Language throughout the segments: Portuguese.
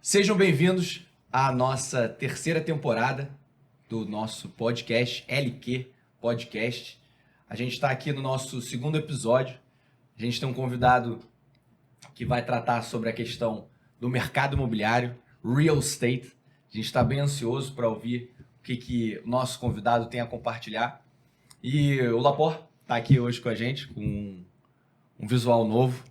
Sejam bem-vindos à nossa terceira temporada do nosso podcast, LQ Podcast. A gente está aqui no nosso segundo episódio. A gente tem um convidado que vai tratar sobre a questão do mercado imobiliário, real estate. A gente está bem ansioso para ouvir o que o nosso convidado tem a compartilhar. E o Lapor está aqui hoje com a gente, com um visual novo.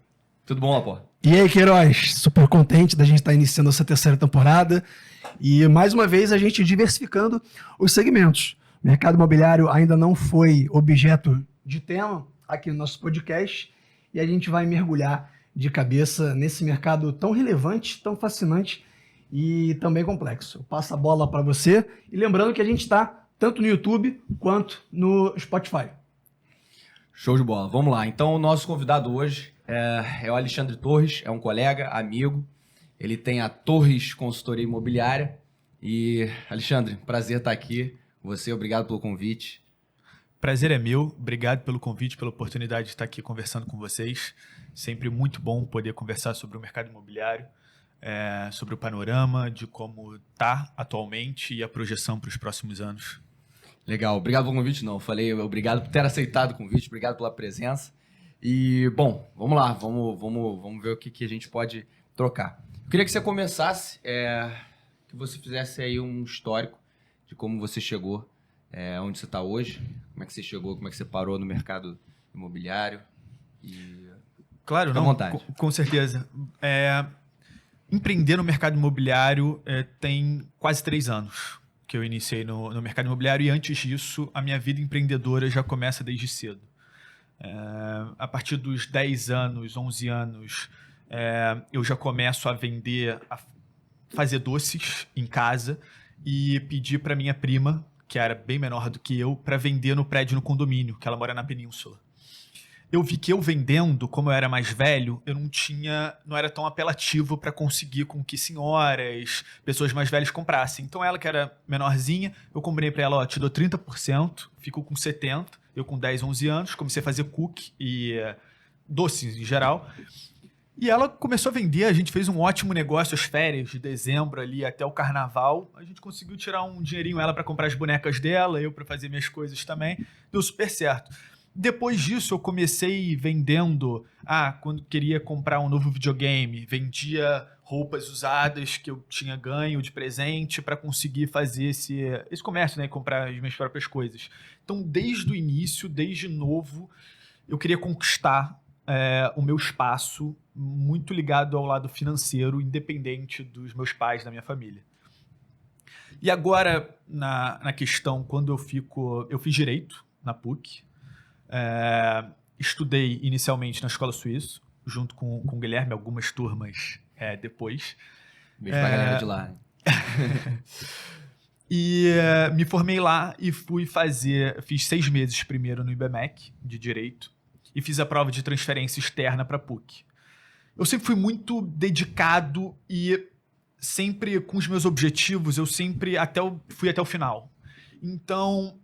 Tudo bom, Lapor? E aí, Queiroz, super contente da gente estar iniciando essa terceira temporada e, mais uma vez, a gente diversificando os segmentos. O mercado imobiliário ainda não foi objeto de tema aqui no nosso podcast e a gente vai mergulhar de cabeça nesse mercado tão relevante, tão fascinante e também complexo. Eu passo a bola para você e lembrando que a gente está tanto no YouTube quanto no Spotify. Show de bola. Vamos lá. Então, o nosso convidado hoje é o Alexandre Torres, é um colega, amigo. Ele tem a Torres Consultoria Imobiliária. E, Alexandre, prazer estar aqui com você. Obrigado pelo convite. Prazer é meu. Obrigado pelo convite, pela oportunidade de estar aqui conversando com vocês. Sempre muito bom poder conversar sobre o mercado imobiliário, sobre o panorama, de como está atualmente e a projeção para os próximos anos. Legal. Obrigado pelo convite, não. Falei obrigado por ter aceitado o convite, obrigado pela presença. E, bom, vamos lá. Vamos ver o que a gente pode trocar. Eu queria que você começasse, que você fizesse aí um histórico de como você chegou, onde você está hoje, como é que você chegou, como é que você parou no mercado imobiliário. Claro, fica à vontade. Com certeza. Empreender no mercado imobiliário tem quase 3 anos que eu iniciei no mercado imobiliário, e antes disso, a minha vida empreendedora já começa desde cedo. A partir dos 10 anos, 11 anos, eu já começo a vender, a fazer doces em casa e pedir para minha prima, que era bem menor do que eu, para vender no prédio no condomínio, que ela mora na Península. Eu vi que eu vendendo, como eu era mais velho, eu não era tão apelativo para conseguir com que senhoras, pessoas mais velhas comprassem. Então ela, que era menorzinha, eu combinei para ela, te dou 30%, fico com 70%, eu com 10, 11 anos, comecei a fazer cookie e doces em geral. E ela começou a vender, a gente fez um ótimo negócio, as férias de dezembro ali até o carnaval. A gente conseguiu tirar um dinheirinho ela para comprar as bonecas dela, eu para fazer minhas coisas também. Deu super certo. Depois disso, eu comecei vendendo, quando queria comprar um novo videogame, vendia roupas usadas que eu tinha ganho de presente para conseguir fazer esse comércio, né, comprar as minhas próprias coisas. Então, desde o início, desde novo, eu queria conquistar o meu espaço, muito ligado ao lado financeiro, independente dos meus pais, da minha família. E agora, na questão, quando eu fiz Direito na PUC, estudei inicialmente na Escola Suíça, junto com o Guilherme, algumas turmas depois. Beijo pra galera de lá. Né? E me formei lá e fiz 6 meses primeiro no IBMEC de Direito e fiz a prova de transferência externa para a PUC. Eu sempre fui muito dedicado e sempre com os meus objetivos, eu sempre fui até o final. Então,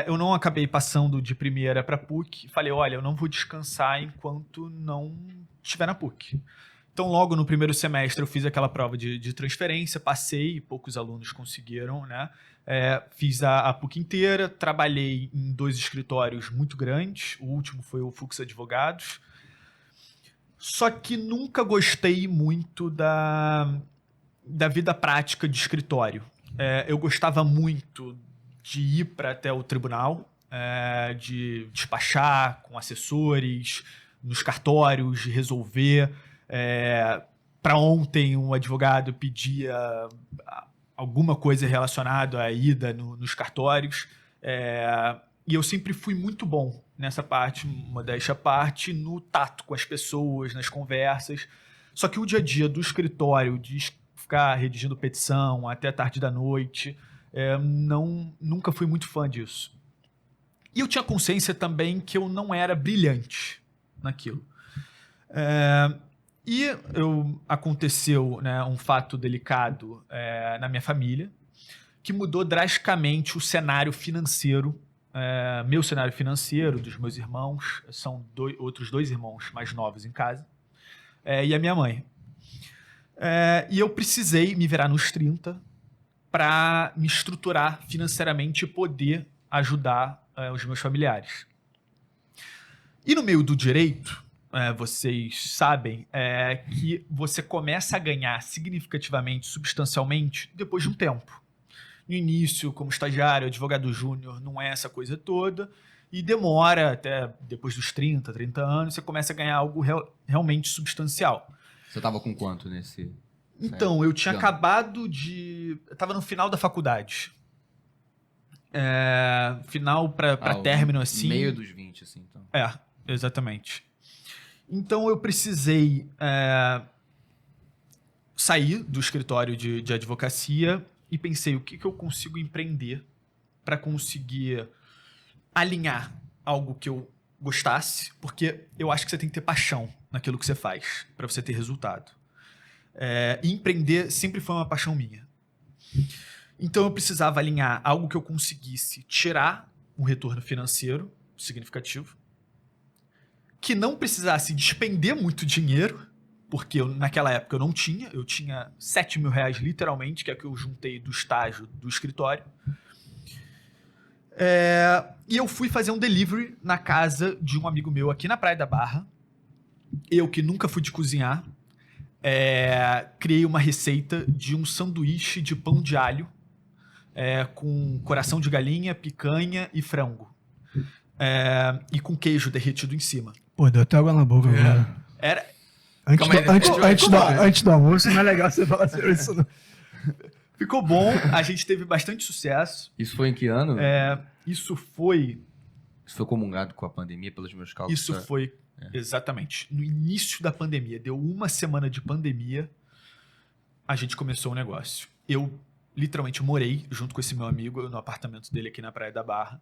eu não acabei passando de primeira para a PUC. Falei, olha, eu não vou descansar enquanto não estiver na PUC. Então, logo no primeiro semestre, eu fiz aquela prova de transferência, passei, poucos alunos conseguiram, né? Fiz a PUC inteira, trabalhei em 2 escritórios muito grandes, o último foi o Fux Advogados. Só que nunca gostei muito da vida prática de escritório. Eu gostava muito de ir até o tribunal, de despachar com assessores, nos cartórios, de resolver. Para ontem, um advogado pedia alguma coisa relacionada à ida nos cartórios. E eu sempre fui muito bom nessa parte, modéstia à parte, no tato com as pessoas, nas conversas. Só que o dia a dia do escritório, de ficar redigindo petição até tarde da noite, nunca fui muito fã disso. E eu tinha consciência também que eu não era brilhante naquilo. E aconteceu, né, um fato delicado na minha família, que mudou drasticamente o cenário financeiro, meu cenário financeiro, dos meus irmãos, são outros 2 irmãos mais novos em casa, e a minha mãe. E eu precisei me virar nos 30 para me estruturar financeiramente e poder ajudar os meus familiares. E no meio do direito, vocês sabem que você começa a ganhar significativamente, substancialmente, depois de um tempo. No início, como estagiário, advogado júnior, não é essa coisa toda. E demora até depois dos 30 anos, você começa a ganhar algo realmente substancial. Você tava com quanto nesse... Então, eu tinha acabado de... Eu tava no final da faculdade. Final pra término, assim. Meio dos 20, assim, então. Exatamente. Então, eu precisei sair do escritório de advocacia e pensei, o que eu consigo empreender para conseguir alinhar algo que eu gostasse, porque eu acho que você tem que ter paixão naquilo que você faz para você ter resultado. E empreender sempre foi uma paixão minha. Então eu precisava alinhar algo que eu conseguisse tirar um retorno financeiro significativo, que não precisasse despender muito dinheiro, porque naquela época eu não tinha, eu tinha R$7.000 literalmente, que é o que eu juntei do estágio do escritório. E eu fui fazer um delivery na casa de um amigo meu aqui na Praia da Barra. Eu que nunca fui de cozinhar, criei uma receita de um sanduíche de pão de alho com coração de galinha, picanha e frango. E com queijo derretido em cima. Pô, deu até água na boca agora. Antes do almoço, não é legal você falar sobre isso, não. Ficou bom, a gente teve bastante sucesso. Isso foi em que ano? Isso foi comungado com a pandemia, pelos meus cálculos? Isso foi, exatamente, no início da pandemia. Deu uma semana de pandemia, a gente começou o negócio. Eu, literalmente, morei junto com esse meu amigo no apartamento dele aqui na Praia da Barra.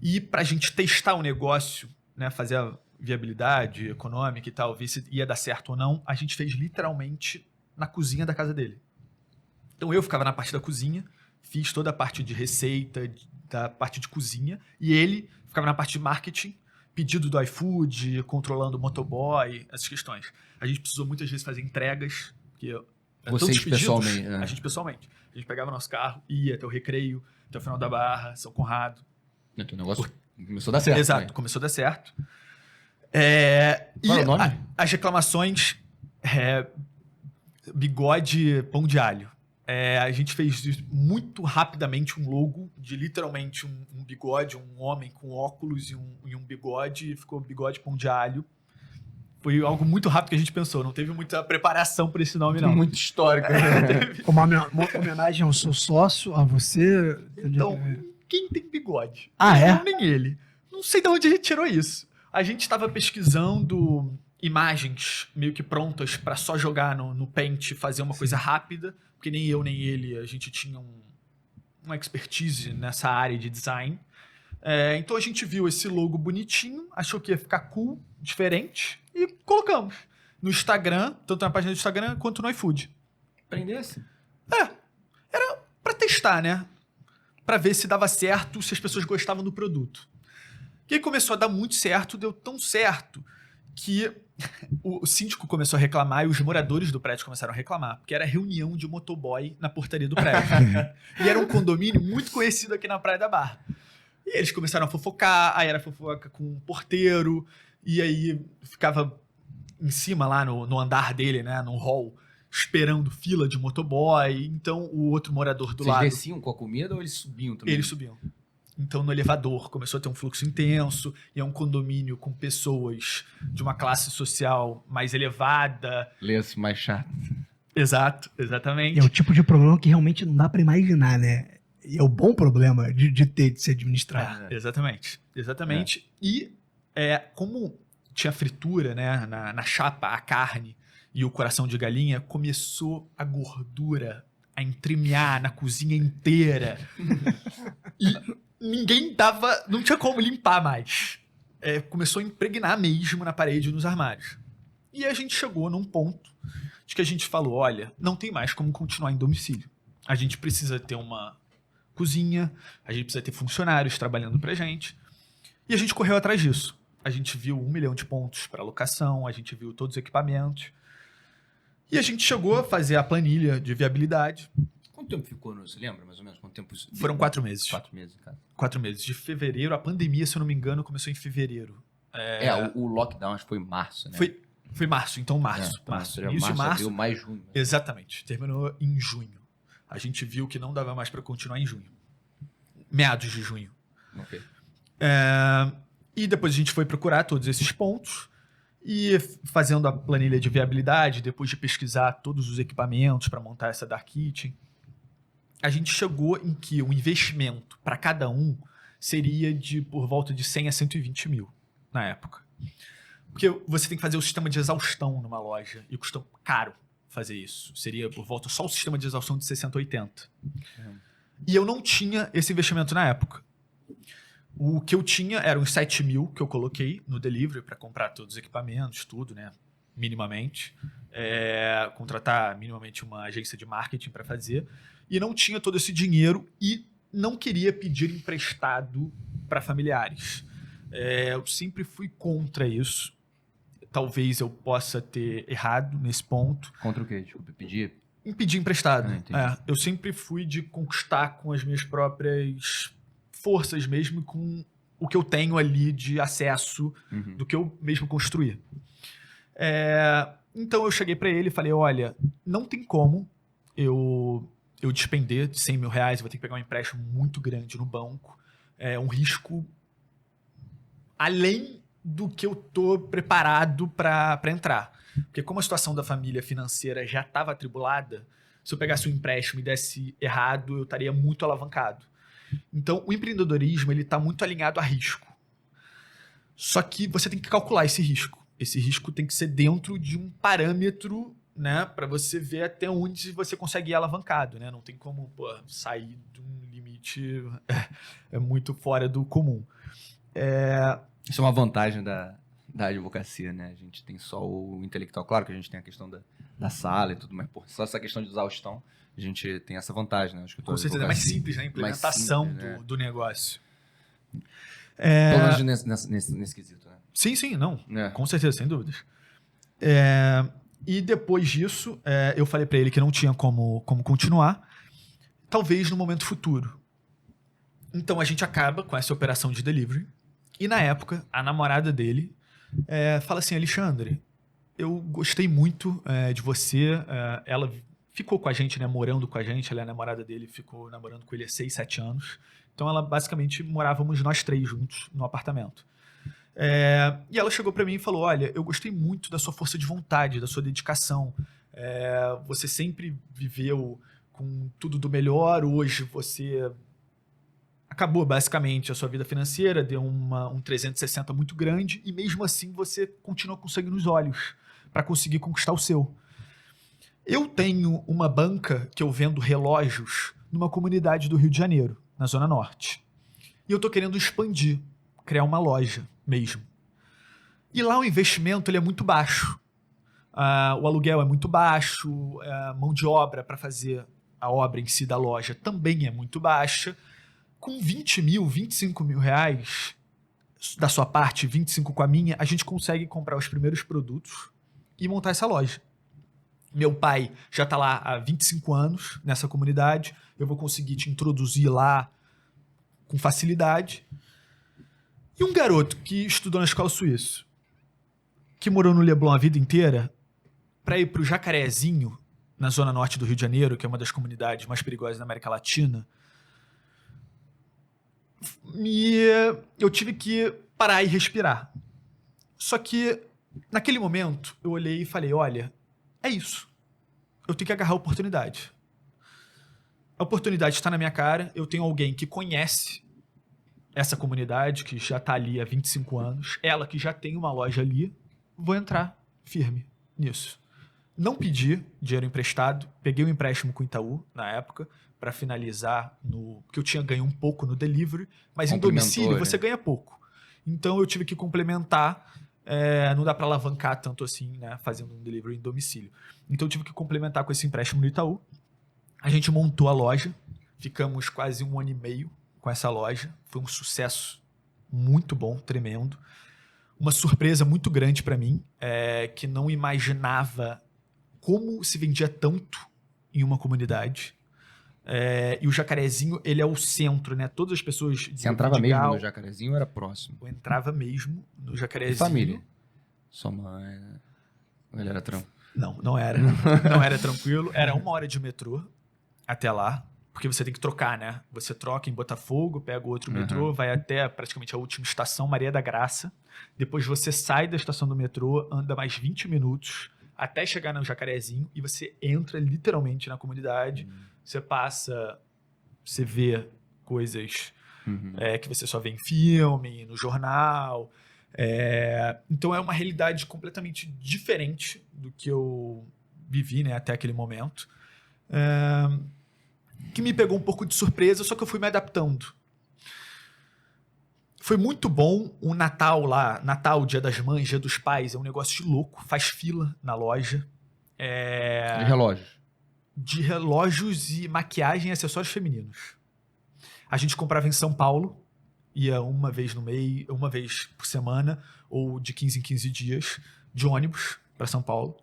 E pra gente testar o negócio, né, fazer a viabilidade econômica e tal, ver se ia dar certo ou não, a gente fez literalmente na cozinha da casa dele. Então eu ficava na parte da cozinha, fiz toda a parte de receita, da parte de cozinha, e ele ficava na parte de marketing, pedido do iFood, controlando o motoboy, essas questões. A gente precisou muitas vezes fazer entregas, porque vocês pessoalmente, a gente pessoalmente. A gente pegava nosso carro, ia até o Recreio, até o final da Barra, São Conrado. Então o negócio começou a dar certo. Exato, né? começou a dar certo. Qual é o nome? As reclamações, bigode, pão de alho. A gente fez muito rapidamente um logo de literalmente um bigode, um homem com óculos e um bigode, e ficou bigode pão de alho. Foi algo muito rápido que a gente pensou, não teve muita preparação para esse nome, não. Muito histórico. Uma homenagem ao seu sócio, a você. Então, quem tem bigode? É? Nem ele. Não sei de onde a gente tirou isso. A gente estava pesquisando imagens meio que prontas para só jogar no Paint, fazer uma coisa rápida, porque nem eu nem ele, a gente tinha uma expertise nessa área de design. Então a gente viu esse logo bonitinho, achou que ia ficar cool, diferente, e colocamos no Instagram, tanto na página do Instagram quanto no iFood. Aprendesse? Era para testar, né? Para ver se dava certo, se as pessoas gostavam do produto. E aí começou a dar muito certo, deu tão certo que o síndico começou a reclamar e os moradores do prédio começaram a reclamar, porque era reunião de motoboy na portaria do prédio. E era um condomínio muito conhecido aqui na Praia da Barra. E eles começaram a fofocar, aí era fofoca com o porteiro, e aí ficava em cima lá no andar dele, né, no hall, esperando fila de motoboy. Então o outro morador do lado... Vocês desciam com a comida ou eles subiam também? Eles subiam. Então, no elevador, começou a ter um fluxo intenso, e é um condomínio com pessoas de uma classe social mais elevada. Lê-se mais chato. Exato, exatamente. É o tipo de problema que realmente não dá pra imaginar, né? E é o bom problema de se administrar. Exatamente, exatamente. E como tinha fritura, né, na chapa, a carne e o coração de galinha, começou a gordura a entremear na cozinha inteira. E não tinha como limpar mais. Começou a impregnar mesmo na parede e nos armários. E a gente chegou num ponto de que a gente falou, olha, não tem mais como continuar em domicílio. A gente precisa ter uma cozinha, a gente precisa ter funcionários trabalhando pra gente. E a gente correu atrás disso. A gente viu 1 milhão de pontos para locação, a gente viu todos os equipamentos. E a gente chegou a fazer a planilha de viabilidade. Quanto tempo ficou? Você lembra mais ou menos? Quanto tempo? Foram 4 meses. 4 meses, cara. 4 meses. De fevereiro, a pandemia, se eu não me engano, começou em fevereiro. O lockdown acho que foi em março, né? Foi março, então março. Início de março. Abril, mais junho. Exatamente. Terminou em junho. A gente viu que não dava mais para continuar em junho. Meados de junho. Ok. E depois a gente foi procurar todos esses pontos e fazendo a planilha de viabilidade, depois de pesquisar todos os equipamentos para montar essa Dark Kitchen, a gente chegou em que o investimento para cada um seria de por volta de 100 a 120 mil na época. Porque você tem que fazer o sistema de exaustão numa loja e custa caro fazer isso. Seria por volta só o sistema de exaustão de 60, 80. E eu não tinha esse investimento na época. O que eu tinha era uns 7 mil que eu coloquei no delivery para comprar todos os equipamentos, tudo, né? Minimamente. Contratar minimamente uma agência de marketing para fazer. E não tinha todo esse dinheiro e não queria pedir emprestado para familiares. Eu sempre fui contra isso. Talvez eu possa ter errado nesse ponto. Contra o quê? Desculpa, pedir emprestado. Entendi. Eu sempre fui de conquistar com as minhas próprias forças mesmo, com o que eu tenho ali de acesso do que eu mesmo construí. Então eu cheguei para ele e falei, olha, não tem como eu despender de 100 mil reais, eu vou ter que pegar um empréstimo muito grande no banco. É um risco além do que eu tô preparado para entrar. Porque como a situação da família financeira já estava atribulada, se eu pegasse um empréstimo e desse errado, eu estaria muito alavancado. Então, o empreendedorismo ele está muito alinhado a risco. Só que você tem que calcular esse risco. Esse risco tem que ser dentro de um parâmetro, né, para você ver até onde você consegue ir alavancado. Né? Não tem como sair de um limite muito fora do comum. Isso é uma vantagem da advocacia, né? A gente tem só o intelectual. Claro que a gente tem a questão da sala e tudo, mas só essa questão de exaustão, a gente tem essa vantagem, né? Com certeza, é mais simples, né? A implementação simples, do negócio. Pelo menos nesse quesito, né? Sim, não. Com certeza, sem dúvidas. E depois disso, eu falei para ele que não tinha como continuar, talvez no momento futuro. Então a gente acaba com essa operação de delivery. E na época, a namorada dele fala assim, Alexandre, eu gostei muito de você. Ela ficou com a gente, né, morando com a gente. Ela é a namorada dele, ficou namorando com ele há 6, 7 anos. Então ela basicamente morávamos nós 3 juntos no apartamento. E ela chegou para mim e falou, olha, eu gostei muito da sua força de vontade, da sua dedicação. Você sempre viveu com tudo do melhor. Hoje você acabou basicamente a sua vida financeira, deu um 360 muito grande e mesmo assim você continua com sangue nos olhos para conseguir conquistar o seu. Eu tenho uma banca que eu vendo relógios numa comunidade do Rio de Janeiro, na Zona Norte. E eu tô querendo expandir, criar uma loja mesmo. E lá o investimento ele é muito baixo. O aluguel é muito baixo, a mão de obra para fazer a obra em si da loja também é muito baixa. Com 20 mil, 25 mil reais da sua parte, 25 com a minha, a gente consegue comprar os primeiros produtos e montar essa loja. Meu pai já está lá há 25 anos nessa comunidade, eu vou conseguir te introduzir lá com facilidade. E um garoto que estudou na escola suíça, que morou no Leblon a vida inteira, para ir para o Jacarezinho, na zona norte do Rio de Janeiro, que é uma das comunidades mais perigosas da América Latina, eu tive que parar e respirar. Só que, naquele momento, eu olhei e falei, olha, é isso. Eu tenho que agarrar a oportunidade. A oportunidade está na minha cara, eu tenho alguém que conhece essa comunidade, que já está ali há 25 anos, ela que já tem uma loja ali, vou entrar firme nisso. Não pedi dinheiro emprestado, peguei um empréstimo com o Itaú, na época, para finalizar, porque eu tinha ganho um pouco no delivery, mas em domicílio você ganha pouco. Então eu tive que complementar, não dá para alavancar tanto assim, né, fazendo um delivery em domicílio. Então eu tive que complementar com esse empréstimo no Itaú. A gente montou a loja, ficamos quase 1 ano e meio com essa loja, foi um sucesso muito bom, tremendo. Uma surpresa muito grande para mim, que não imaginava como se vendia tanto em uma comunidade. E o Jacarezinho, ele é o centro, né? Todas as pessoas de Você entrava mesmo Vidigal, no Jacarezinho ou era próximo? eu entrava mesmo no E Jacarezinho. família? Sua mãe... Ele era trampo. Não era. Não era tranquilo. Era 1 hora de metrô até lá. Porque você tem que trocar, né? Você troca em Botafogo, pega o outro metrô, vai até praticamente a última estação, Maria da Graça. Depois você sai da estação do metrô, anda mais 20 minutos até chegar no Jacarezinho e você entra literalmente na comunidade. Você passa, você vê coisas que você só vê em filme, no jornal. Então é uma realidade completamente diferente do que eu vivi, né, até aquele momento. Que me pegou um pouco de surpresa, só que eu fui me adaptando. Foi muito bom o Natal lá, Natal, Dia das Mães, Dia dos Pais, é um negócio de louco, faz fila na loja. De relógios. De relógios e maquiagem e acessórios femininos. A gente comprava em São Paulo, ia uma vez no mês, uma vez por semana, ou de 15 em 15 dias, de ônibus para São Paulo.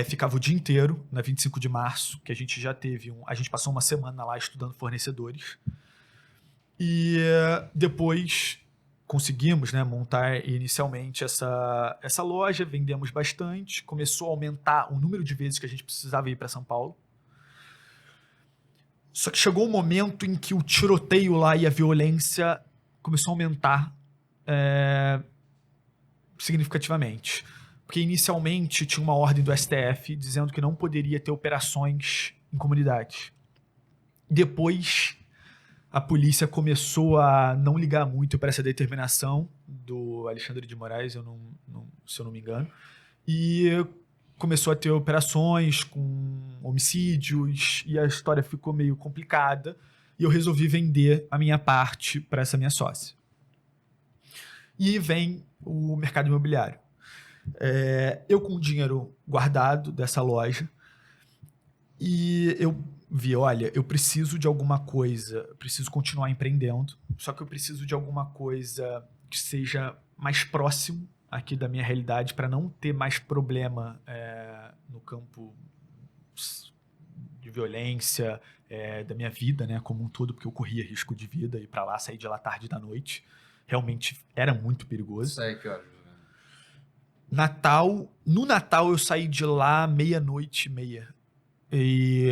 Ficava o dia inteiro, na 25 de março, que a gente já teve a gente passou uma semana lá estudando fornecedores. E depois conseguimos, né, montar inicialmente essa loja, vendemos bastante, começou a aumentar o número de vezes que a gente precisava ir para São Paulo. Só que chegou um momento em que o tiroteio lá e a violência começou a aumentar significativamente. Porque inicialmente tinha uma ordem do STF dizendo que não poderia ter operações em comunidades. Depois, a polícia começou a não ligar muito para essa determinação do Alexandre de Moraes, se eu não me engano, e começou a ter operações com homicídios, e a história ficou meio complicada, e eu resolvi vender a minha parte para essa minha sócia. E vem o mercado imobiliário. Eu com o dinheiro guardado dessa loja, e eu vi, olha, eu preciso de alguma coisa, eu preciso continuar empreendendo, só que eu preciso de alguma coisa que seja mais próximo aqui da minha realidade para não ter mais problema no campo de violência da minha vida, né, como um todo, porque eu corria risco de vida, ir para lá, sair de lá tarde da noite, realmente era muito perigoso. Sai que horas? No Natal eu saí de lá 00:30. E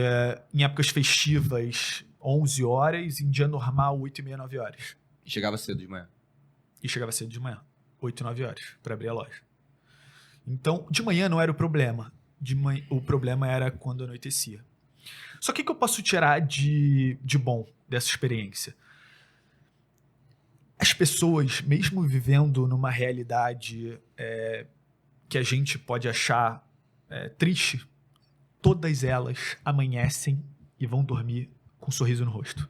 em épocas festivas 11 horas, em dia normal 8:30, 9 horas. E chegava cedo de manhã. E chegava cedo de manhã, 8, 9 horas, para abrir a loja. Então, de manhã não era o problema. O problema era quando anoitecia. Só que o que eu posso tirar de bom dessa experiência? As pessoas, mesmo vivendo numa realidade que a gente pode achar triste, todas elas amanhecem e vão dormir com um sorriso no rosto.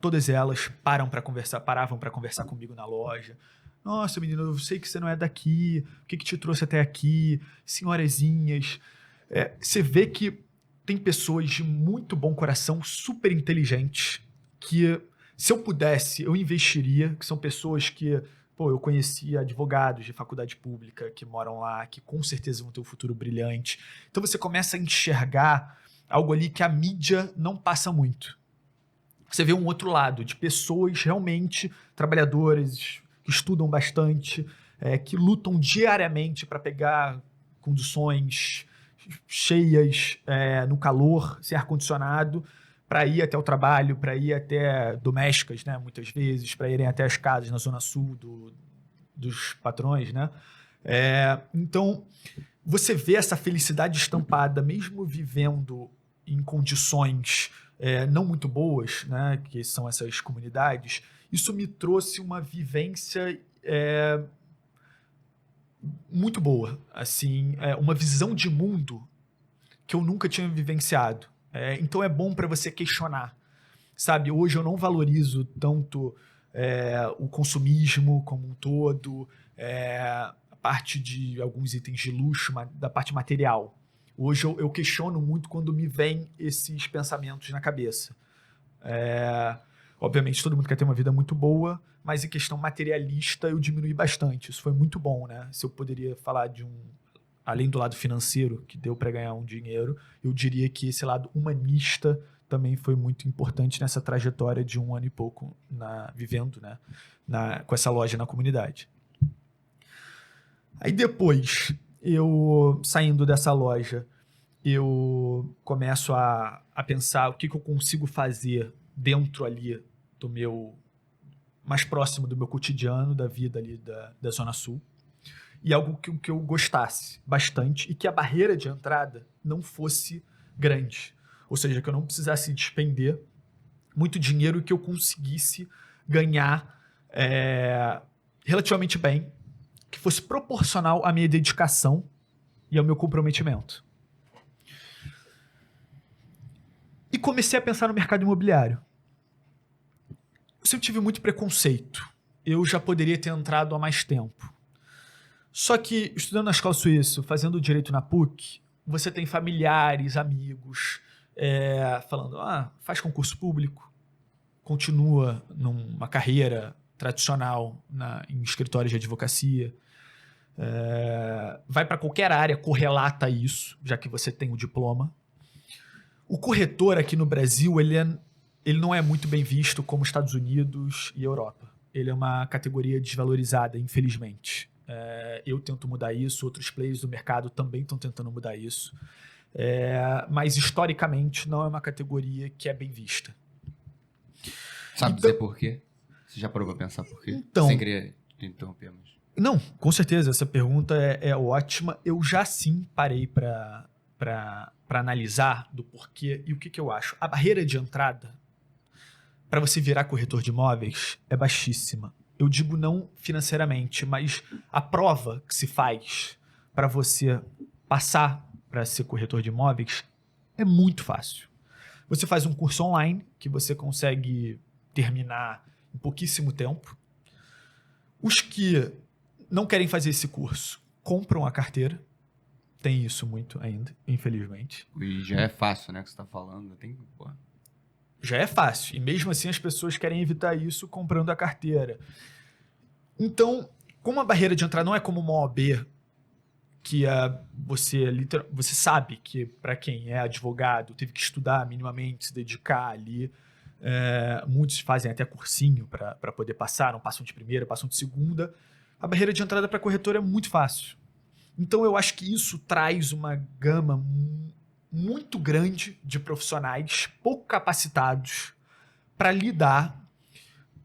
Todas elas paravam para conversar comigo na loja. Nossa, menino, eu sei que você não é daqui. O que te trouxe até aqui? Senhorezinhas. Você vê que tem pessoas de muito bom coração, super inteligentes, que se eu pudesse, eu investiria, que são pessoas que... eu conheci advogados de faculdade pública que moram lá, que com certeza vão ter um futuro brilhante. Então você começa a enxergar algo ali que a mídia não passa muito. Você vê um outro lado, de pessoas realmente trabalhadoras, que estudam bastante, que lutam diariamente para pegar condições cheias, no calor, sem ar-condicionado, para ir até o trabalho, para ir até domésticas, né, muitas vezes, para irem até as casas na zona sul dos patrões, né? Então, você vê essa felicidade estampada, mesmo vivendo em condições não muito boas, né, que são essas comunidades, isso me trouxe uma vivência muito boa, assim, uma visão de mundo que eu nunca tinha vivenciado. Então é bom para você questionar, sabe? Hoje eu não valorizo tanto o consumismo como um todo, a parte de alguns itens de luxo, da parte material. Hoje eu questiono muito quando me vêm esses pensamentos na cabeça. Obviamente todo mundo quer ter uma vida muito boa, mas em questão materialista eu diminui bastante. Isso foi muito bom, né? Se eu poderia falar de além do lado financeiro, que deu para ganhar um dinheiro, eu diria que esse lado humanista também foi muito importante nessa trajetória de 1 ano e pouco vivendo, né, com essa loja na comunidade. Aí depois, eu saindo dessa loja, eu começo a pensar o que eu consigo fazer dentro ali do meu, mais próximo do meu cotidiano, da vida ali da Zona Sul, e algo que eu gostasse bastante e que a barreira de entrada não fosse grande. Ou seja, que eu não precisasse despender muito dinheiro e que eu conseguisse ganhar relativamente bem, que fosse proporcional à minha dedicação e ao meu comprometimento. E comecei a pensar no mercado imobiliário. Eu sempre tive muito preconceito. Eu já poderia ter entrado há mais tempo. Só que, estudando na escola suíça, fazendo direito na PUC, você tem familiares, amigos, falando, faz concurso público, continua numa carreira tradicional em escritórios de advocacia, vai para qualquer área, correlata isso, já que você tem o diploma. O corretor aqui no Brasil, ele não é muito bem visto como Estados Unidos e Europa. Ele é uma categoria desvalorizada, infelizmente. Eu tento mudar isso, outros players do mercado também estão tentando mudar isso. Mas, historicamente, não é uma categoria que é bem vista. Sabe dizer por quê? Você já parou para pensar por quê? Então, sem querer te interromper, mas... Não, com certeza, essa pergunta é ótima. Eu já sim parei para analisar do porquê e o que eu acho. A barreira de entrada para você virar corretor de imóveis é baixíssima. Eu digo não financeiramente, mas a prova que se faz para você passar para ser corretor de imóveis é muito fácil. Você faz um curso online que você consegue terminar em pouquíssimo tempo. Os que não querem fazer esse curso compram a carteira. Tem isso muito ainda, infelizmente. E já é fácil, né, que você está falando. Já é fácil. E mesmo assim as pessoas querem evitar isso comprando a carteira. Então, como a barreira de entrada não é como uma OAB, que você sabe que para quem é advogado teve que estudar minimamente, se dedicar ali. Muitos fazem até cursinho para poder passar, não passam de primeira, passam de segunda. A barreira de entrada para corretor é muito fácil. Então eu acho que isso traz uma gama muito grande de profissionais pouco capacitados para lidar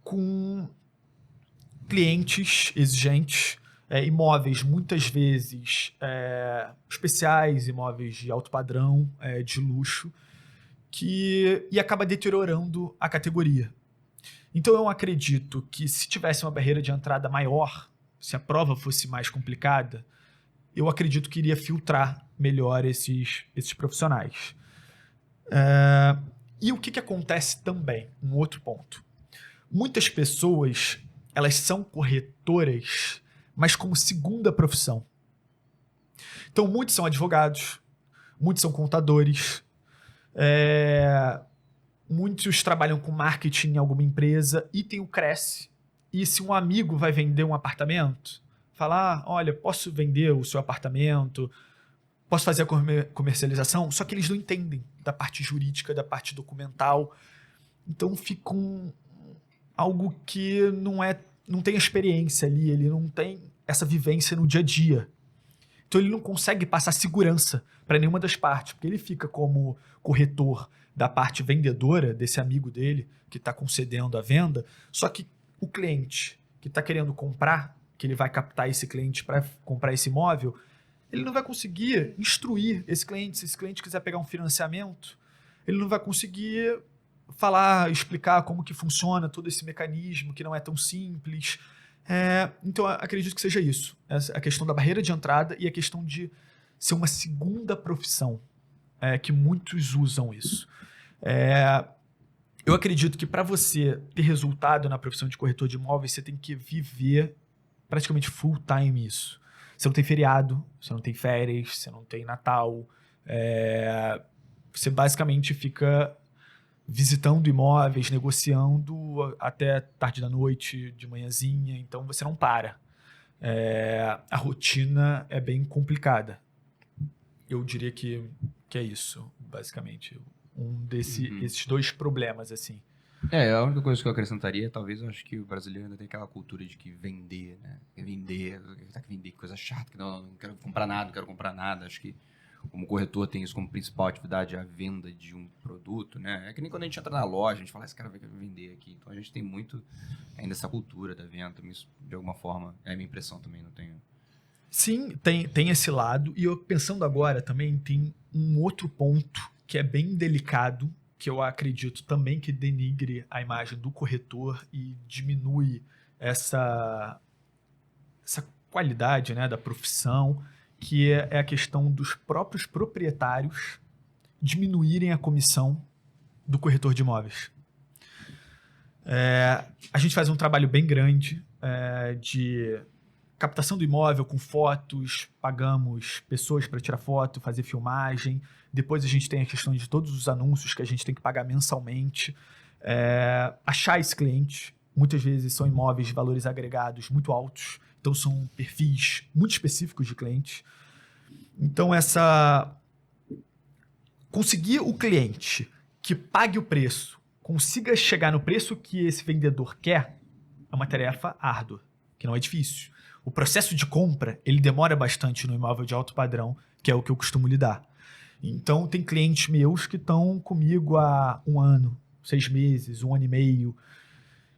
com clientes exigentes, imóveis muitas vezes especiais, imóveis de alto padrão, de luxo, e acaba deteriorando a categoria. Então eu acredito que se tivesse uma barreira de entrada maior, se a prova fosse mais complicada, eu acredito que iria filtrar melhor esses profissionais. E o que acontece também? Um outro ponto. Muitas pessoas, elas são corretoras, mas como segunda profissão. Então, muitos são advogados, muitos são contadores, muitos trabalham com marketing em alguma empresa e tem o Cresce. E se um amigo vai vender um apartamento, falar, olha, posso vender o seu apartamento, posso fazer a comercialização, só que eles não entendem da parte jurídica, da parte documental. Então fica algo que não tem experiência ali, ele não tem essa vivência no dia a dia. Então ele não consegue passar segurança para nenhuma das partes, porque ele fica como corretor da parte vendedora, desse amigo dele que está concedendo a venda, só que o cliente que está querendo comprar, que ele vai captar esse cliente para comprar esse imóvel, ele não vai conseguir instruir esse cliente. Se esse cliente quiser pegar um financiamento, ele não vai conseguir explicar como que funciona todo esse mecanismo, que não é tão simples. Então, acredito que seja isso. A questão da barreira de entrada e a questão de ser uma segunda profissão, que muitos usam isso. Eu acredito que para você ter resultado na profissão de corretor de imóveis, você tem que viver praticamente full time isso. Você não tem feriado, você não tem férias, você não tem Natal. Você basicamente fica visitando imóveis, negociando até tarde da noite, de manhãzinha, então você não para. A rotina é bem complicada. eu diria que é isso, basicamente. Esses dois problemas, assim. A única coisa que eu acrescentaria, talvez, eu acho que o brasileiro ainda tem aquela cultura de que vender, né? Vender, que coisa chata, que não quero comprar nada, não quero comprar nada. Acho que como corretor tem isso como principal atividade, a venda de um produto, né? É que nem quando a gente entra na loja, a gente fala, esse cara vai vender aqui. Então a gente tem muito ainda essa cultura da venda, isso de alguma forma é a minha impressão também, não tenho... Sim, tem esse lado. E eu pensando agora também tem um outro ponto que é bem delicado, que eu acredito também que denigre a imagem do corretor e diminui essa qualidade, né, da profissão, que é a questão dos próprios proprietários diminuírem a comissão do corretor de imóveis. A gente faz um trabalho bem grande de captação do imóvel com fotos, pagamos pessoas para tirar foto, fazer filmagem. Depois a gente tem a questão de todos os anúncios que a gente tem que pagar mensalmente. Achar esse cliente, muitas vezes são imóveis de valores agregados muito altos, então são perfis muito específicos de clientes. Então conseguir o cliente que pague o preço, consiga chegar no preço que esse vendedor quer, é uma tarefa árdua, que não é difícil. O processo de compra, ele demora bastante no imóvel de alto padrão, que é o que eu costumo lidar. Então, tem clientes meus que estão comigo há 1 ano, 6 meses, 1 ano e meio.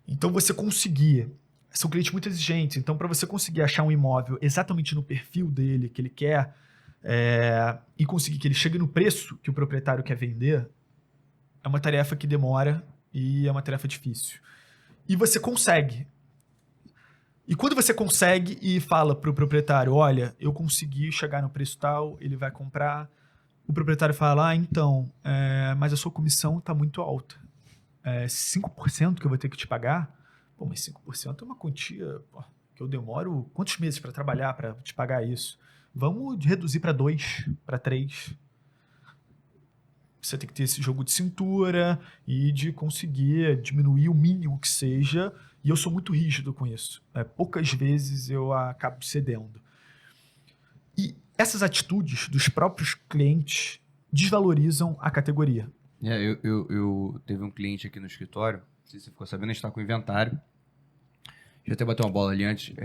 Então, você conseguir... São clientes muito exigentes. Então, para você conseguir achar um imóvel exatamente no perfil dele, que ele quer, e conseguir que ele chegue no preço que o proprietário quer vender, é uma tarefa que demora e é uma tarefa difícil. E você consegue. E quando você consegue e fala para o proprietário, olha, eu consegui chegar no preço tal, ele vai comprar, o proprietário fala, então, mas a sua comissão está muito alta. 5% que eu vou ter que te pagar? Pô, mas 5% é uma quantia que eu demoro quantos meses para trabalhar para te pagar isso? Vamos reduzir para 2, para 3. Você tem que ter esse jogo de cintura e de conseguir diminuir o mínimo que seja. E eu sou muito rígido com isso. Poucas vezes eu acabo cedendo. E essas atitudes dos próprios clientes desvalorizam a categoria. Eu teve um cliente aqui no escritório, não sei se você ficou sabendo, a gente está com inventário. Já até bateu uma bola ali antes.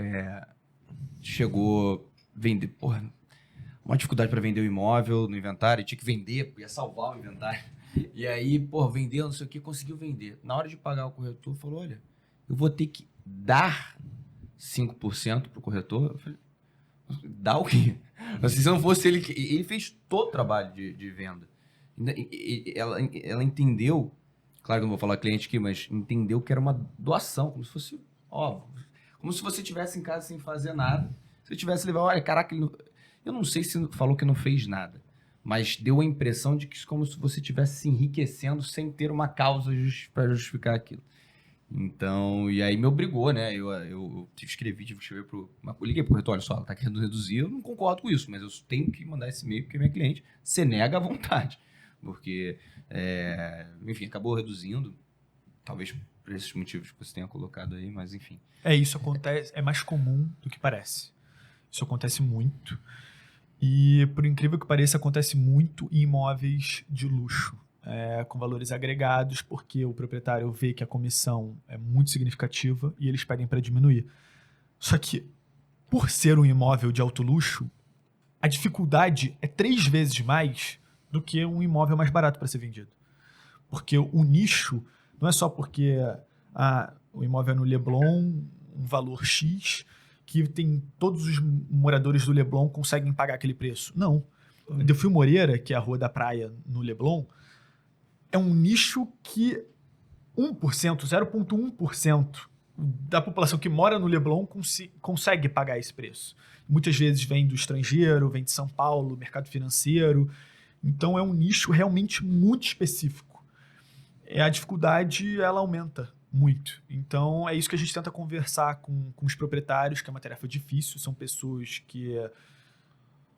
Chegou vender, uma dificuldade para vender o imóvel no inventário, tinha que vender, ia salvar o inventário. E aí, vendeu, não sei o que, conseguiu vender. Na hora de pagar o corretor, falou, olha, eu vou ter que dar 5% pro corretor. Eu falei, dá o quê? Se não fosse ele fez todo o trabalho de venda. Ela entendeu, claro que não vou falar cliente aqui, mas entendeu que era uma doação, como se fosse, como se você estivesse em casa sem fazer nada. Se eu tivesse levado, olha, caraca, eu não sei se falou que não fez nada, mas deu a impressão de que como se você estivesse se enriquecendo sem ter uma causa para justificar aquilo. Então, e aí me obrigou, né? Eu tive que escrever eu liguei pro corretor, olha só, ela tá querendo reduzir, eu não concordo com isso, mas eu tenho que mandar esse e-mail porque é minha cliente, você nega à vontade. Porque, enfim, acabou reduzindo, talvez por esses motivos que você tenha colocado aí, mas enfim. Isso acontece, é mais comum do que parece. Isso acontece muito. E, por incrível que pareça, acontece muito em imóveis de luxo. Com valores agregados, porque o proprietário vê que a comissão é muito significativa e eles pedem para diminuir. Só que, por ser um imóvel de alto luxo, a dificuldade é 3 vezes mais do que um imóvel mais barato para ser vendido. Porque o nicho não é só porque o imóvel é no Leblon, um valor X, que tem todos os moradores do Leblon conseguem pagar aquele preço. Não. Delfim Moreira, que é a Rua da Praia no Leblon, é um nicho que 0,1% da população que mora no Leblon consegue pagar esse preço. Muitas vezes vem do estrangeiro, vem de São Paulo, mercado financeiro. Então é um nicho realmente muito específico. A dificuldade, ela aumenta muito. Então é isso que a gente tenta conversar com os proprietários, que é uma tarefa difícil. São pessoas que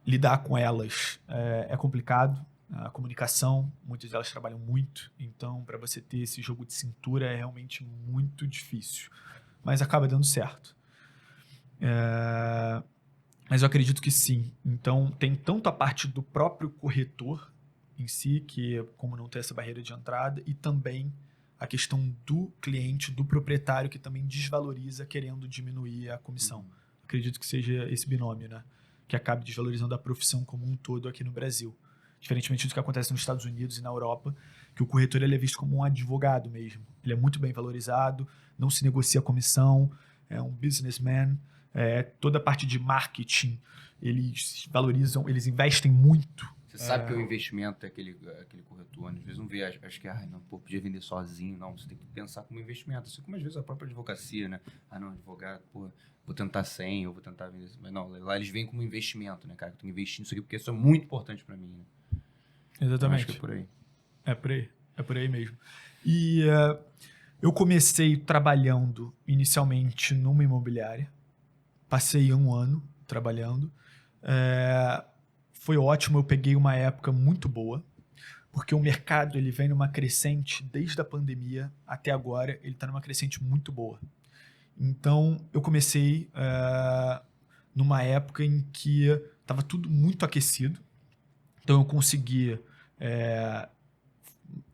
lidar com elas é complicado. A comunicação, muitas delas trabalham muito, então para você ter esse jogo de cintura é realmente muito difícil, mas acaba dando certo. Mas eu acredito que sim. Então, tem tanto a parte do próprio corretor em si, que como não tem essa barreira de entrada, e também a questão do cliente, do proprietário, que também desvaloriza querendo diminuir a comissão. Acredito que seja esse binômio, né? Que acabe desvalorizando a profissão como um todo aqui no Brasil. Diferentemente do que acontece nos Estados Unidos e na Europa, que o corretor ele é visto como um advogado mesmo. Ele é muito bem valorizado, não se negocia comissão, é um businessman, toda a parte de marketing, eles valorizam, eles investem muito. Você sabe que o investimento é aquele corretor, né? Às vezes não vê, acho que, não, pô, podia vender sozinho, não, você tem que pensar como investimento, assim como às vezes a própria advocacia, né? Não, advogado, pô, vou tentar 100, eu vou tentar vender, mas não, lá eles veem como investimento, né, cara, eu tenho que investir nisso aqui porque isso é muito importante pra mim, né? Exatamente. Acho que é por aí. É por aí mesmo. E eu comecei trabalhando inicialmente numa imobiliária, passei 1 ano trabalhando, foi ótimo, eu peguei uma época muito boa, porque o mercado ele vem numa crescente desde a pandemia até agora, ele está numa crescente muito boa. Então, eu comecei numa época em que estava tudo muito aquecido, então eu conseguia,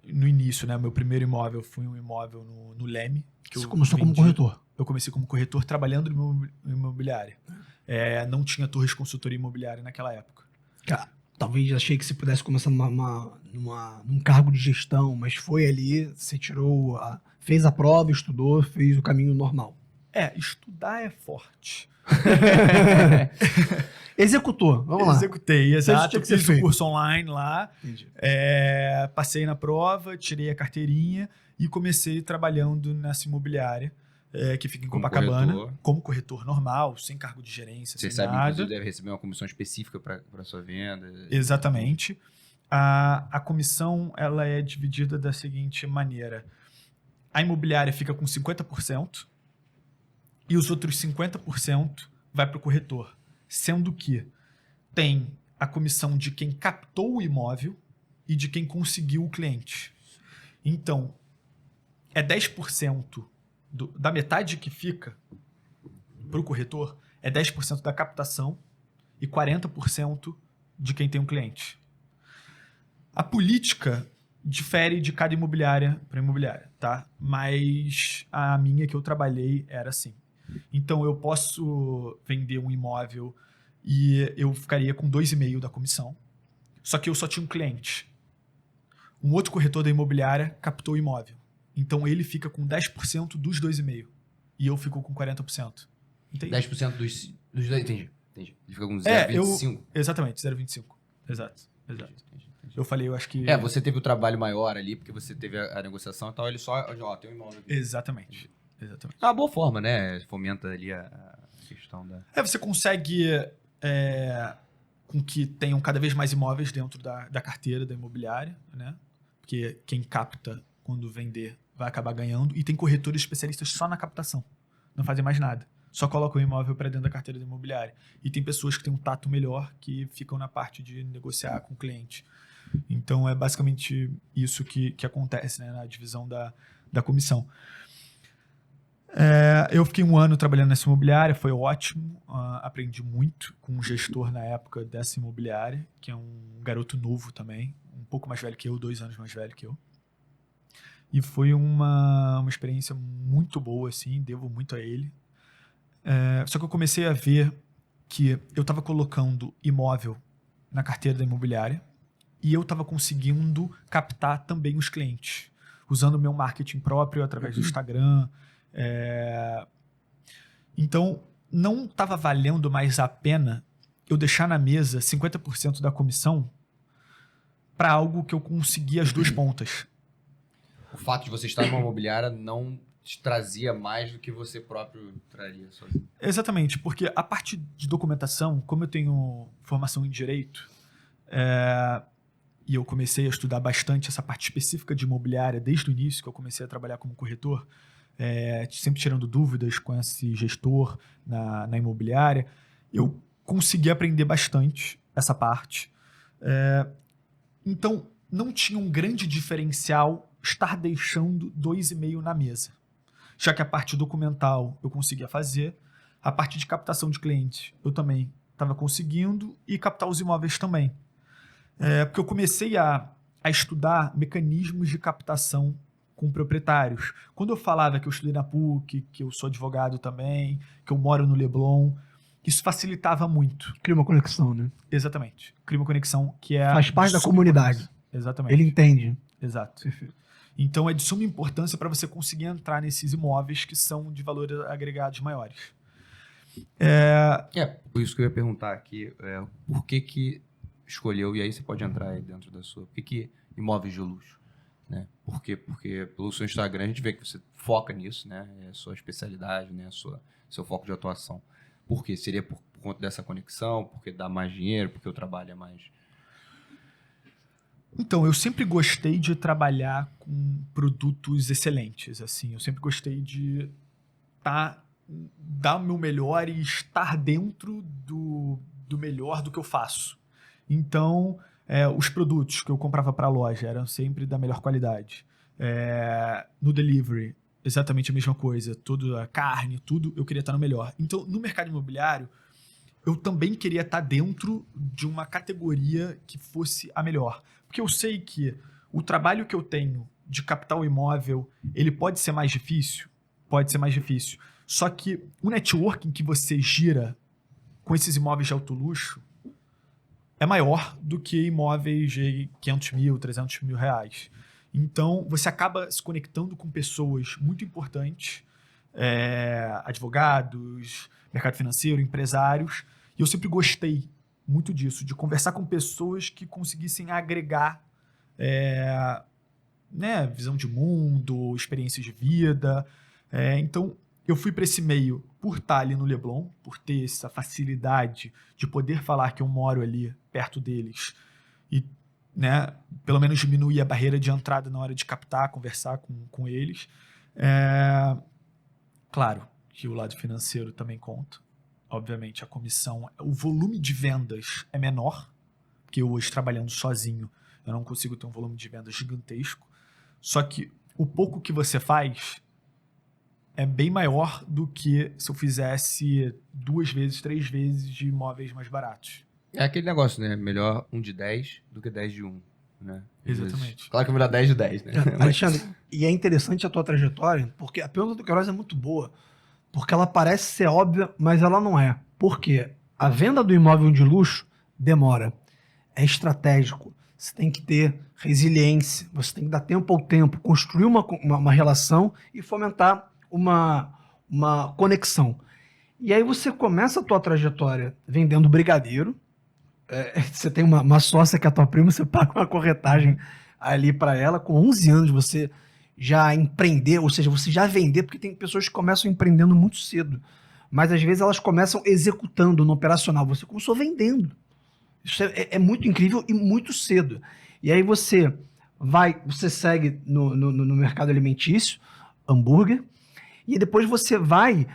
no início, né, meu primeiro imóvel foi um imóvel no Leme. Que Você começou como corretor? Eu comecei como corretor trabalhando no imobiliário. Não tinha Torres Consultoria Imobiliária naquela época. Cara, talvez achei que você pudesse começar num cargo de gestão, mas foi ali, você fez a prova, estudou, fez o caminho normal. Estudar é forte. Executou, vamos lá. Executei, exato. Que Fiz o curso online lá, Entendi. Passei na prova, tirei a carteirinha e comecei trabalhando nessa imobiliária, que fica em Copacabana, como corretor normal, sem cargo de gerência, Você sem sabe, nada. inclusive, deve receber uma comissão específica para sua venda. Exatamente. A comissão ela é dividida da seguinte maneira. A imobiliária fica com 50% e os outros 50% vai para o corretor. Sendo que tem a comissão de quem captou o imóvel e de quem conseguiu o cliente. Então, 10% da metade que fica para o corretor, 10% da captação e 40% de quem tem um cliente. A política difere de cada imobiliária para imobiliária, tá? Mas a minha que eu trabalhei era assim. Então, eu posso vender um imóvel e eu ficaria com 2,5% da comissão, só que eu só tinha um cliente. Um outro corretor da imobiliária captou o imóvel. Então, ele fica com 10% dos 2,5%. E eu fico com 40%. Entende? 10% dos dois, entendi. Ele fica com 0,25%. Exatamente, 0,25%. Exato. Entendi. Eu falei, eu acho que... Você teve o trabalho maior ali, porque você teve a negociação e tal, ele só, tem um imóvel aqui. Exatamente. É uma boa forma, né? Fomenta ali a questão da... Você consegue com que tenham cada vez mais imóveis dentro da carteira da imobiliária, né? Porque quem capta, quando vender, vai acabar ganhando. E tem corretores especialistas só na captação. Não fazem mais nada. Só colocam o imóvel para dentro da carteira da imobiliária. E tem pessoas que têm um tato melhor que ficam na parte de negociar com o cliente. Então, é basicamente isso que acontece, né, na divisão da comissão. Eu fiquei 1 ano trabalhando nessa imobiliária, foi ótimo, aprendi muito com um gestor na época dessa imobiliária, que é um garoto novo também, um pouco mais velho que eu, 2 anos mais velho que eu. E foi uma experiência muito boa, assim, devo muito a ele. Só que eu comecei a ver que eu estava colocando imóvel na carteira da imobiliária e eu estava conseguindo captar também os clientes, usando o meu marketing próprio através do Instagram. Então, não estava valendo mais a pena eu deixar na mesa 50% da comissão para algo que eu conseguia as duas pontas. O fato de você estar numa imobiliária não te trazia mais do que você próprio traria sozinho. Exatamente, porque a parte de documentação, como eu tenho formação em direito, e eu comecei a estudar bastante essa parte específica de imobiliária desde o início, que eu comecei a trabalhar como corretor, sempre tirando dúvidas com esse gestor na imobiliária, eu consegui aprender bastante essa parte. Então, não tinha um grande diferencial estar deixando 2,5% na mesa. Já que a parte documental eu conseguia fazer, a parte de captação de clientes eu também estava conseguindo e captar os imóveis também. Porque eu comecei a estudar mecanismos de captação com proprietários. Quando eu falava que eu estudei na PUC, que eu sou advogado também, que eu moro no Leblon, isso facilitava muito. Cria uma conexão, né? Exatamente. Cria uma conexão que Faz parte da comunidade. Exatamente. Ele entende. Exato. Perfeito. Então é de suma importância para você conseguir entrar nesses imóveis que são de valor agregados maiores. Por isso que eu ia perguntar aqui, por que escolheu, e aí você pode entrar aí dentro da sua, por que imóveis de luxo? Né? Porque pelo seu Instagram a gente vê que você foca nisso, né? É a sua especialidade, né? Seu foco de atuação. Por quê? Seria por conta dessa conexão, porque dá mais dinheiro, porque o trabalho é mais... Então, eu sempre gostei de trabalhar com produtos excelentes, assim. Eu sempre gostei de dar o meu melhor e estar dentro do melhor do que eu faço. Então, os produtos que eu comprava para a loja eram sempre da melhor qualidade. No delivery, exatamente a mesma coisa. Tudo, a carne, tudo, eu queria estar no melhor. Então, no mercado imobiliário, eu também queria estar dentro de uma categoria que fosse a melhor. Porque eu sei que o trabalho que eu tenho de captar o imóvel, ele pode ser mais difícil? Pode ser mais difícil. Só que o networking que você gira com esses imóveis de alto luxo é maior do que imóveis de 500 mil, 300 mil reais. Então, você acaba se conectando com pessoas muito importantes, advogados, mercado financeiro, empresários, e eu sempre gostei muito disso, de conversar com pessoas que conseguissem agregar visão de mundo, experiências de vida. Então, eu fui para esse meio por estar ali no Leblon, por ter essa facilidade de poder falar que eu moro ali perto deles e, pelo menos diminuir a barreira de entrada na hora de captar, conversar com eles. Claro que o lado financeiro também conta. Obviamente, a comissão, o volume de vendas é menor, porque eu hoje trabalhando sozinho, eu não consigo ter um volume de vendas gigantesco. Só que o pouco que você faz é bem maior do que se eu fizesse 2 vezes, 3 vezes de imóveis mais baratos. É aquele negócio, né? Melhor 1 de 10 do que 10 de 1, né? Exatamente. Claro que é melhor 10 de 10, né? Alexandre, e é interessante a tua trajetória, porque a pergunta do Queiroz é muito boa, porque ela parece ser óbvia, mas ela não é. Por quê? A venda do imóvel de luxo demora. É estratégico. Você tem que ter resiliência, você tem que dar tempo ao tempo, construir uma relação e fomentar uma conexão. E aí você começa a tua trajetória vendendo brigadeiro, você tem uma sócia que é a tua prima, você paga uma corretagem ali para ela, com 11 anos você já empreender, ou seja, você já vender, porque tem pessoas que começam empreendendo muito cedo, mas às vezes elas começam executando no operacional, você começou vendendo. Isso é muito incrível e muito cedo. E aí você segue no mercado alimentício, hambúrguer, e depois você vai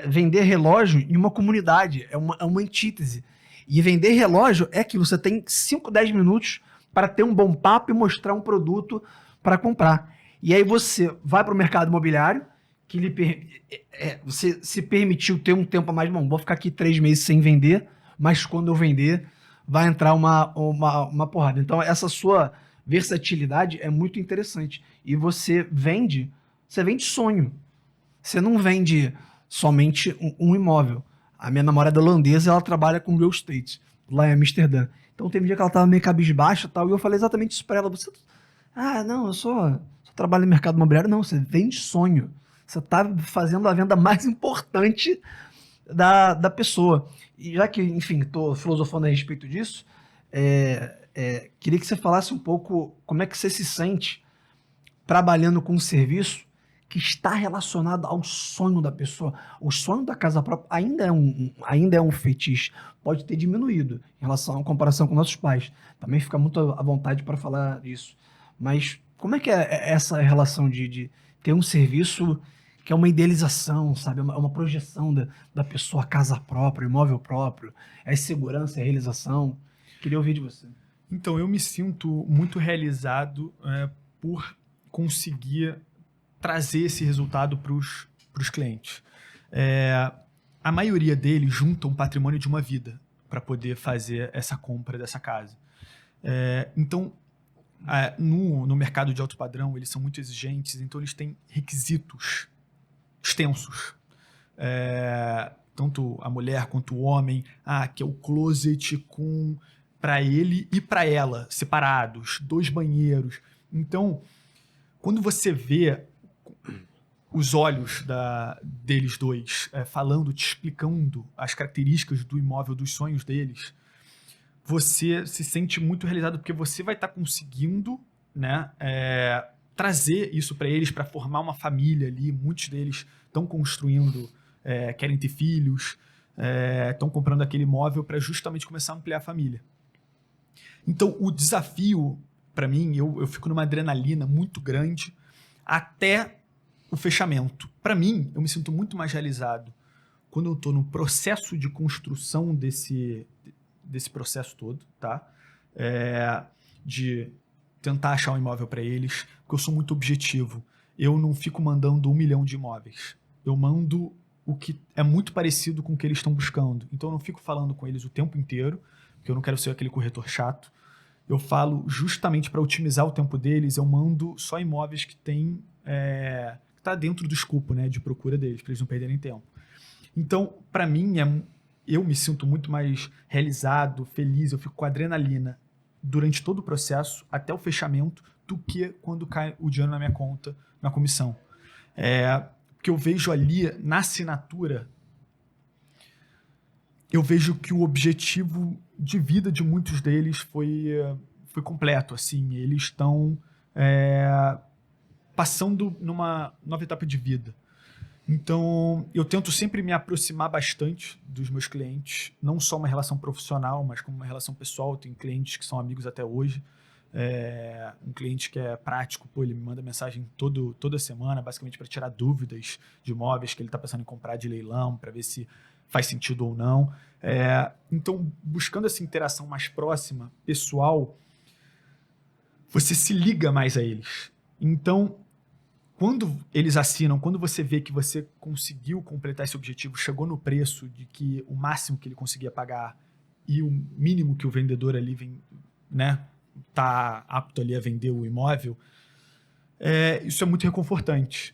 vender relógio em uma comunidade, é uma antítese. E vender relógio é que você tem 5, 10 minutos para ter um bom papo e mostrar um produto para comprar. E aí você vai para o mercado imobiliário, que você se permitiu ter um tempo a mais, bom, vou ficar aqui 3 meses sem vender, mas quando eu vender, vai entrar uma porrada. Então, essa sua versatilidade é muito interessante. E você vende sonho. Você não vende somente um imóvel. A minha namorada holandesa, ela trabalha com real estate, lá em Amsterdã. Então, teve um dia que ela estava meio cabisbaixa e tal, e eu falei exatamente isso para ela. Não, eu só trabalho no mercado imobiliário. Não, você vende sonho. Você está fazendo a venda mais importante da pessoa. E já que, enfim, estou filosofando a respeito disso, queria que você falasse um pouco como é que você se sente trabalhando com um serviço que está relacionado ao sonho da pessoa. O sonho da casa própria ainda é um fetiche. Pode ter diminuído em relação à comparação com nossos pais. Também fica muito à vontade para falar disso. Mas como é que é essa relação de ter um serviço que é uma idealização, sabe? É uma projeção da pessoa, casa própria, imóvel próprio, é segurança, é realização. Queria ouvir de você. Então, eu me sinto muito realizado por conseguir trazer esse resultado para os clientes. A maioria deles junta um patrimônio de uma vida. para poder fazer essa compra dessa casa. Então, no mercado de alto padrão, eles são muito exigentes, então eles têm requisitos extensos. Tanto a mulher quanto o homem, que é o closet para ele e para ela, separados, 2 banheiros. Então, quando você vê os olhos deles dois falando, te explicando as características do imóvel, dos sonhos deles, você se sente muito realizado, porque você vai estar conseguindo, né, trazer isso para eles, para formar uma família ali. Muitos deles estão construindo, querem ter filhos, estão comprando aquele imóvel para justamente começar a ampliar a família. Então, o desafio, para mim, eu fico numa adrenalina muito grande até o fechamento. Para mim, eu me sinto muito mais realizado quando eu estou no processo de construção desse processo todo, tá? De tentar achar um imóvel para eles, porque eu sou muito objetivo. Eu não fico mandando 1 milhão de imóveis. Eu mando o que é muito parecido com o que eles estão buscando. Então, eu não fico falando com eles o tempo inteiro, porque eu não quero ser aquele corretor chato. Eu falo justamente para otimizar o tempo deles, eu mando só imóveis que tem... que está dentro do escopo, né, de procura deles, para eles não perderem tempo. Então, para mim, eu me sinto muito mais realizado, feliz, eu fico com adrenalina durante todo o processo, até o fechamento, do que quando cai o dinheiro na minha conta, na comissão. Porque eu vejo ali, na assinatura, eu vejo que o objetivo de vida de muitos deles foi completo. Assim, eles estão passando numa nova etapa de vida. Então, eu tento sempre me aproximar bastante dos meus clientes, não só uma relação profissional, mas como uma relação pessoal. Tem clientes que são amigos até hoje. Um cliente que é prático, ele me manda mensagem toda semana, basicamente para tirar dúvidas de imóveis que ele está pensando em comprar de leilão, para ver se faz sentido ou não. Então, buscando essa interação mais próxima, pessoal, você se liga mais a eles. Então, quando eles assinam, quando você vê que você conseguiu completar esse objetivo, chegou no preço de que o máximo que ele conseguia pagar e o mínimo que o vendedor ali tá apto ali a vender o imóvel, isso é muito reconfortante.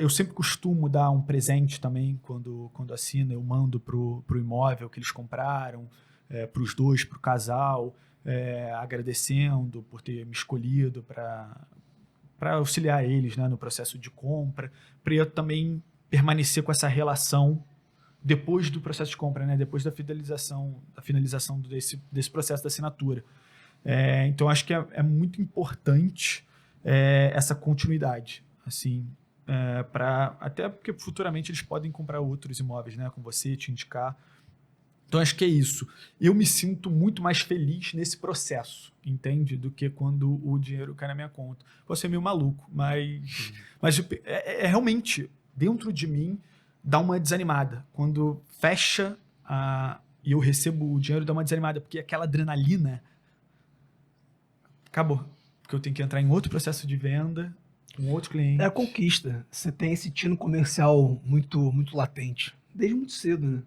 Eu sempre costumo dar um presente também quando assina. Eu mando pro imóvel que eles compraram, para os dois, para o casal, agradecendo por ter me escolhido para auxiliar eles, né, no processo de compra, para eu também permanecer com essa relação depois do processo de compra, né, depois da finalização desse processo da assinatura. Então, acho que é muito importante essa continuidade, assim, até porque futuramente eles podem comprar outros imóveis, né, com você, te indicar. Então, acho que é isso. Eu me sinto muito mais feliz nesse processo, entende? Do que quando o dinheiro cai na minha conta. Posso ser meio maluco, mas realmente, dentro de mim, dá uma desanimada. Quando fecha e eu recebo o dinheiro, dá uma desanimada, porque aquela adrenalina acabou. Porque eu tenho que entrar em outro processo de venda, com outro cliente. É a conquista. Você tem esse tino comercial muito, muito latente. Desde muito cedo, né?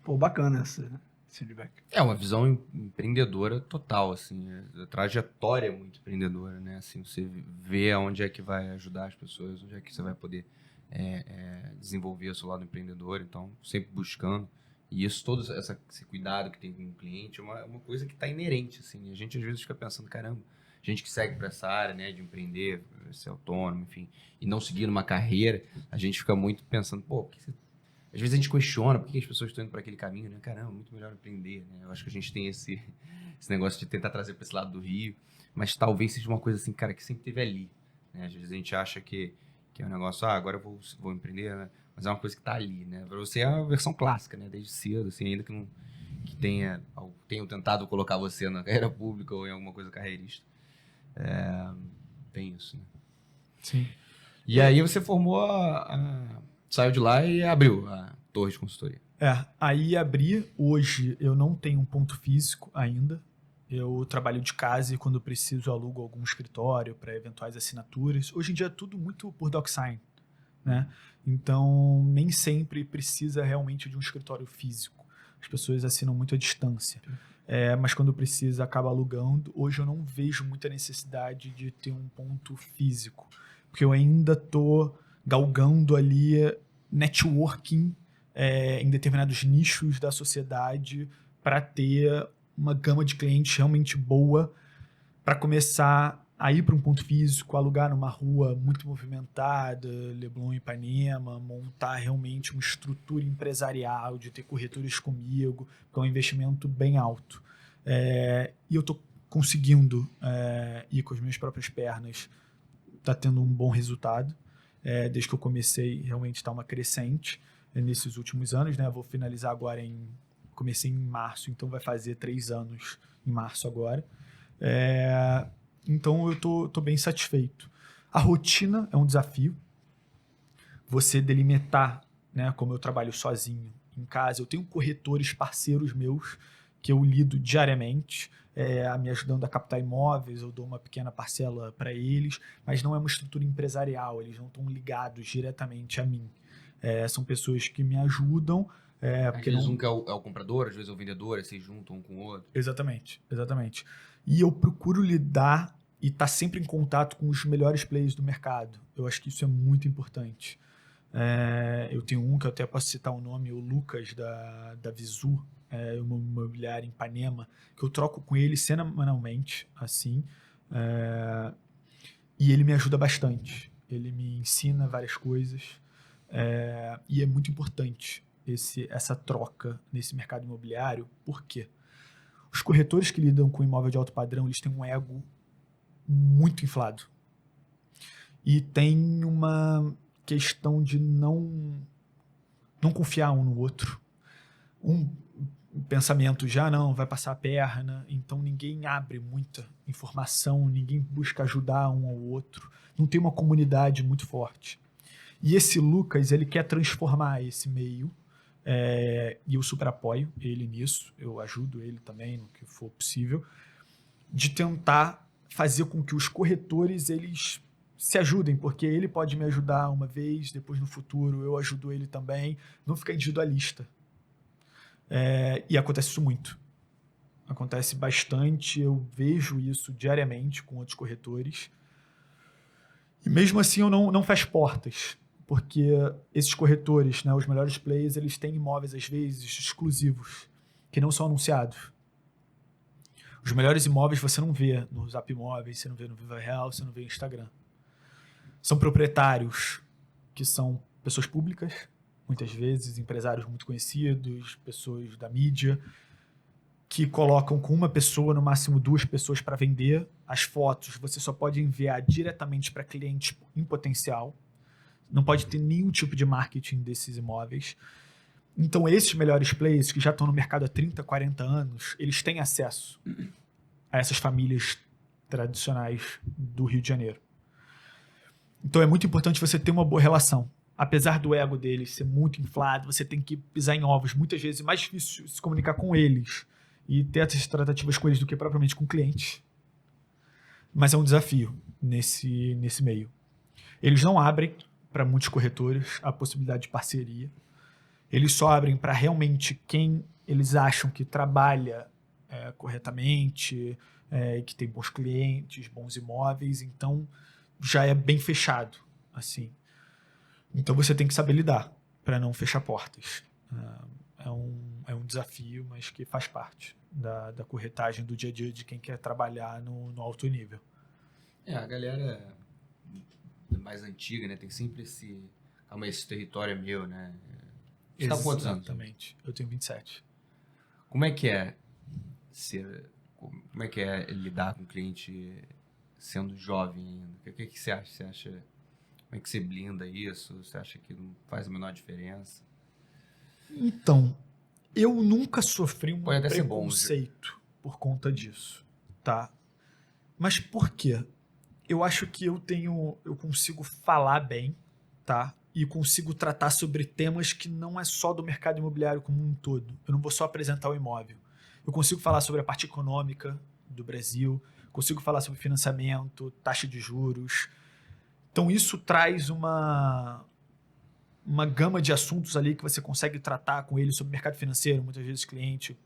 Pô, bacana esse feedback. É uma visão empreendedora total, assim. A trajetória é muito empreendedora, né? Assim, você vê aonde é que vai ajudar as pessoas, onde é que você vai poder desenvolver o seu lado empreendedor. Então, sempre buscando. E isso, todo esse cuidado que tem com o cliente é uma coisa que está inerente, assim. A gente, às vezes, fica pensando, caramba, gente que segue para essa área, né, de empreender, ser autônomo, enfim, e não seguir uma carreira, a gente fica muito pensando, pô, às vezes a gente questiona por que as pessoas estão indo para aquele caminho, né? Caramba, muito melhor empreender, né? Eu acho que a gente tem esse negócio de tentar trazer para esse lado do Rio, mas talvez seja uma coisa assim, cara, que sempre teve ali, né? Às vezes a gente acha que é um negócio, agora eu vou empreender, né? Mas é uma coisa que tá ali, né? Para você é a versão clássica, né? Desde cedo, assim, ainda que tenham tentado colocar você na carreira pública ou em alguma coisa carreirista. Tem isso, né? Sim. E aí você formou saiu de lá e abriu a torre de consultoria. Aí abri. Hoje eu não tenho um ponto físico ainda. Eu trabalho de casa e quando preciso alugo algum escritório para eventuais assinaturas. Hoje em dia é tudo muito por DocSign, né? Então nem sempre precisa realmente de um escritório físico. As pessoas assinam muito à distância. Mas quando precisa, acaba alugando. Hoje eu não vejo muita necessidade de ter um ponto físico, porque eu ainda estou galgando ali networking em determinados nichos da sociedade para ter uma gama de clientes realmente boa para começar a ir para um ponto físico, alugar numa rua muito movimentada, Leblon e Ipanema, montar realmente uma estrutura empresarial, de ter corretores comigo, que é um investimento bem alto. E eu estou conseguindo ir com as minhas próprias pernas, está tendo um bom resultado. Desde que eu comecei, realmente está uma crescente nesses últimos anos, né? Vou finalizar agora comecei em março, então vai fazer 3 anos em março agora. Então eu tô bem satisfeito. A rotina é um desafio. Você delimitar, né? Como eu trabalho sozinho em casa, eu tenho corretores parceiros meus que eu lido diariamente, me ajudando a captar imóveis, eu dou uma pequena parcela para eles, mas não é uma estrutura empresarial, eles não estão ligados diretamente a mim. São pessoas que me ajudam. Às vezes um que é o comprador, às vezes é o vendedor, aí vocês juntam um com o outro. Exatamente. E eu procuro lidar e estar sempre em contato com os melhores players do mercado. Eu acho que isso é muito importante. Eu tenho um que eu até posso citar o nome, o Lucas, da Visu, uma imobiliária em Ipanema, que eu troco com ele semanalmente, assim, e ele me ajuda bastante. Ele me ensina várias coisas, e é muito importante essa troca nesse mercado imobiliário. Por quê? Os corretores que lidam com imóvel de alto padrão, eles têm um ego muito inflado. E tem uma questão de não confiar um no outro. Um pensamento já não, vai passar a perna, então ninguém abre muita informação, ninguém busca ajudar um ao outro, não tem uma comunidade muito forte. E esse Lucas, ele quer transformar esse meio, e eu super apoio ele nisso, eu ajudo ele também no que for possível, de tentar fazer com que os corretores eles se ajudem, porque ele pode me ajudar uma vez, depois no futuro eu ajudo ele também, não ficar individualista. E acontece isso muito. Acontece bastante, eu vejo isso diariamente com outros corretores. E mesmo assim eu não fecho portas, porque esses corretores, né, os melhores players, eles têm imóveis às vezes exclusivos, que não são anunciados. Os melhores imóveis você não vê no Zap Imóveis, você não vê no Viva Real, você não vê no Instagram. São proprietários que são pessoas públicas, muitas vezes empresários muito conhecidos, pessoas da mídia, que colocam com uma pessoa, no máximo 2 pessoas para vender. As fotos você só pode enviar diretamente para cliente em potencial. Não pode ter nenhum tipo de marketing desses imóveis. Então esses melhores players que já estão no mercado há 30, 40 anos, eles têm acesso a essas famílias tradicionais do Rio de Janeiro. Então é muito importante você ter uma boa relação. Apesar do ego deles ser muito inflado, você tem que pisar em ovos. Muitas vezes é mais difícil se comunicar com eles e ter essas tratativas com eles do que propriamente com clientes. Mas é um desafio nesse meio. Eles não abrem para muitos corretores a possibilidade de parceria. Eles só abrem para realmente quem eles acham que trabalha corretamente, que tem bons clientes, bons imóveis. Então já é bem fechado, assim. Então você tem que saber lidar para não fechar portas. É um desafio, mas que faz parte da corretagem do dia a dia de quem quer trabalhar no alto nível. A galera mais antiga, né? Tem sempre esse território é meu, né? Você tá com quantos anos? Exatamente. Eu tenho 27. Como é que é como é que é lidar com o cliente sendo jovem ainda? O que você acha? Você acha, como é que você blinda isso? Você acha que não faz a menor diferença? Então, eu nunca sofri um Pode até ser preconceito por conta disso, tá? Mas por quê? Eu acho que eu consigo falar bem, tá? E consigo tratar sobre temas que não é só do mercado imobiliário como um todo. Eu não vou só apresentar o imóvel. Eu consigo falar sobre a parte econômica do Brasil, consigo falar sobre financiamento, taxa de juros. Então isso traz uma uma gama de assuntos ali que você consegue tratar com ele sobre mercado financeiro. Muitas vezes o cliente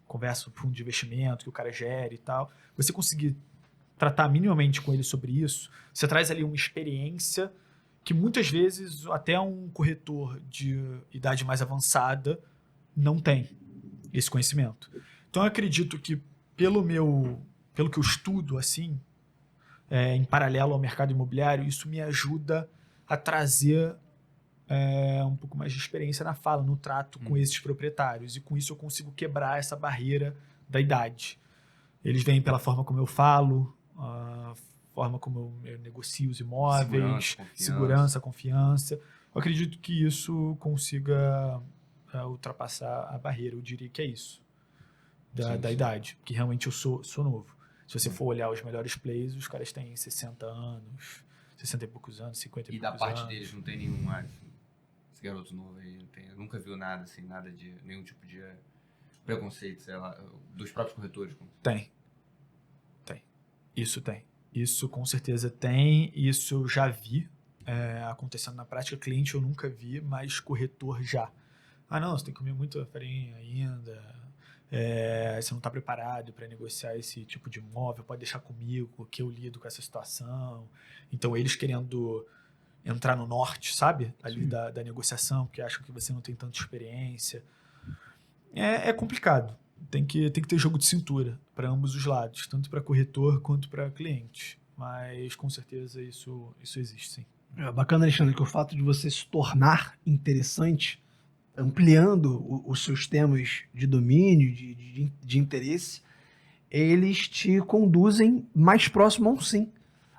conversa sobre fundo de investimento que o cara gere e tal. Você conseguir tratar minimamente com ele sobre isso, você traz ali uma experiência que muitas vezes até um corretor de idade mais avançada não tem esse conhecimento. Então eu acredito que pelo que eu estudo assim, em paralelo ao mercado imobiliário, isso me ajuda a trazer um pouco mais de experiência na fala, no trato com esses proprietários, e com isso eu consigo quebrar essa barreira da idade. Eles vêm pela forma como eu falo, a forma como eu negocio os imóveis, segurança, confiança. Eu acredito que isso consiga ultrapassar a barreira. Eu diria que é isso, da idade, que realmente eu sou novo. Se você for olhar os melhores players, os caras têm 60 anos, 60 e poucos anos, 50 e poucos anos. E da parte deles não tem nenhum, esse garoto novo aí, nunca viu nada assim, nada de nenhum tipo de preconceito, sei lá, dos próprios corretores? Tem. Isso tem. Isso com certeza tem, isso eu já vi acontecendo na prática. Cliente eu nunca vi, mas corretor já. Ah, não, você tem que comer muita farinha ainda, você não está preparado para negociar esse tipo de imóvel, pode deixar comigo que eu lido com essa situação. Então eles querendo entrar no norte, sabe? Ali da negociação, porque acham que você não tem tanta experiência. É complicado. Tem que ter jogo de cintura para ambos os lados, tanto para corretor quanto para cliente. Mas com certeza isso existe, sim. Bacana, Alexandre, que o fato de você se tornar interessante, ampliando os seus temas de domínio, de interesse, eles te conduzem mais próximo a um sim.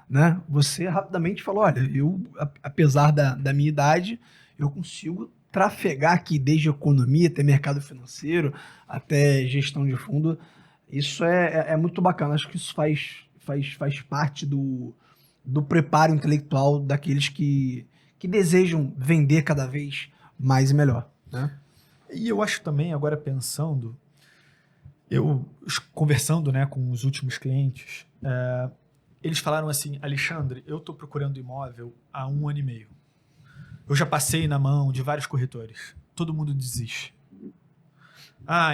Né? Você rapidamente falou, olha, eu, apesar da minha idade, eu consigo trafegar aqui desde economia até mercado financeiro, até gestão de fundo. Isso é muito bacana. Acho que isso faz parte do preparo intelectual daqueles que desejam vender cada vez mais e melhor. Né? E eu acho também, agora pensando, eu conversando, né, com os últimos clientes, eles falaram assim, Alexandre, eu estou procurando imóvel há 1 ano e meio. Eu já passei na mão de vários corretores. Todo mundo desiste.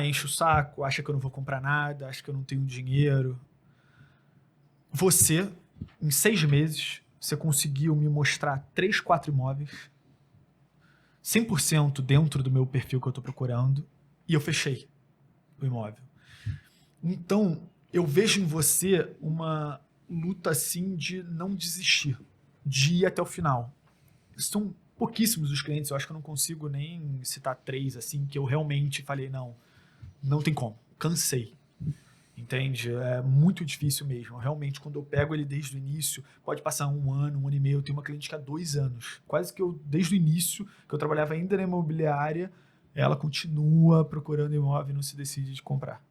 Enche o saco, acha que eu não vou comprar nada, acha que eu não tenho dinheiro. Você, em 6 meses, você conseguiu me mostrar 3, 4 imóveis, 100% dentro do meu perfil que eu estou procurando, e eu fechei o imóvel. Então, eu vejo em você uma luta assim de não desistir, de ir até o final. São pouquíssimos os clientes, eu acho que eu não consigo nem citar 3 assim, que eu realmente falei, não tem como, cansei. Entende? É muito difícil mesmo. Realmente, quando eu pego ele desde o início, pode passar 1 ano, 1 ano e meio. Eu tenho uma cliente que há 2 anos. Quase que eu, desde o início, que eu trabalhava ainda na imobiliária, ela continua procurando imóvel e não se decide de comprar.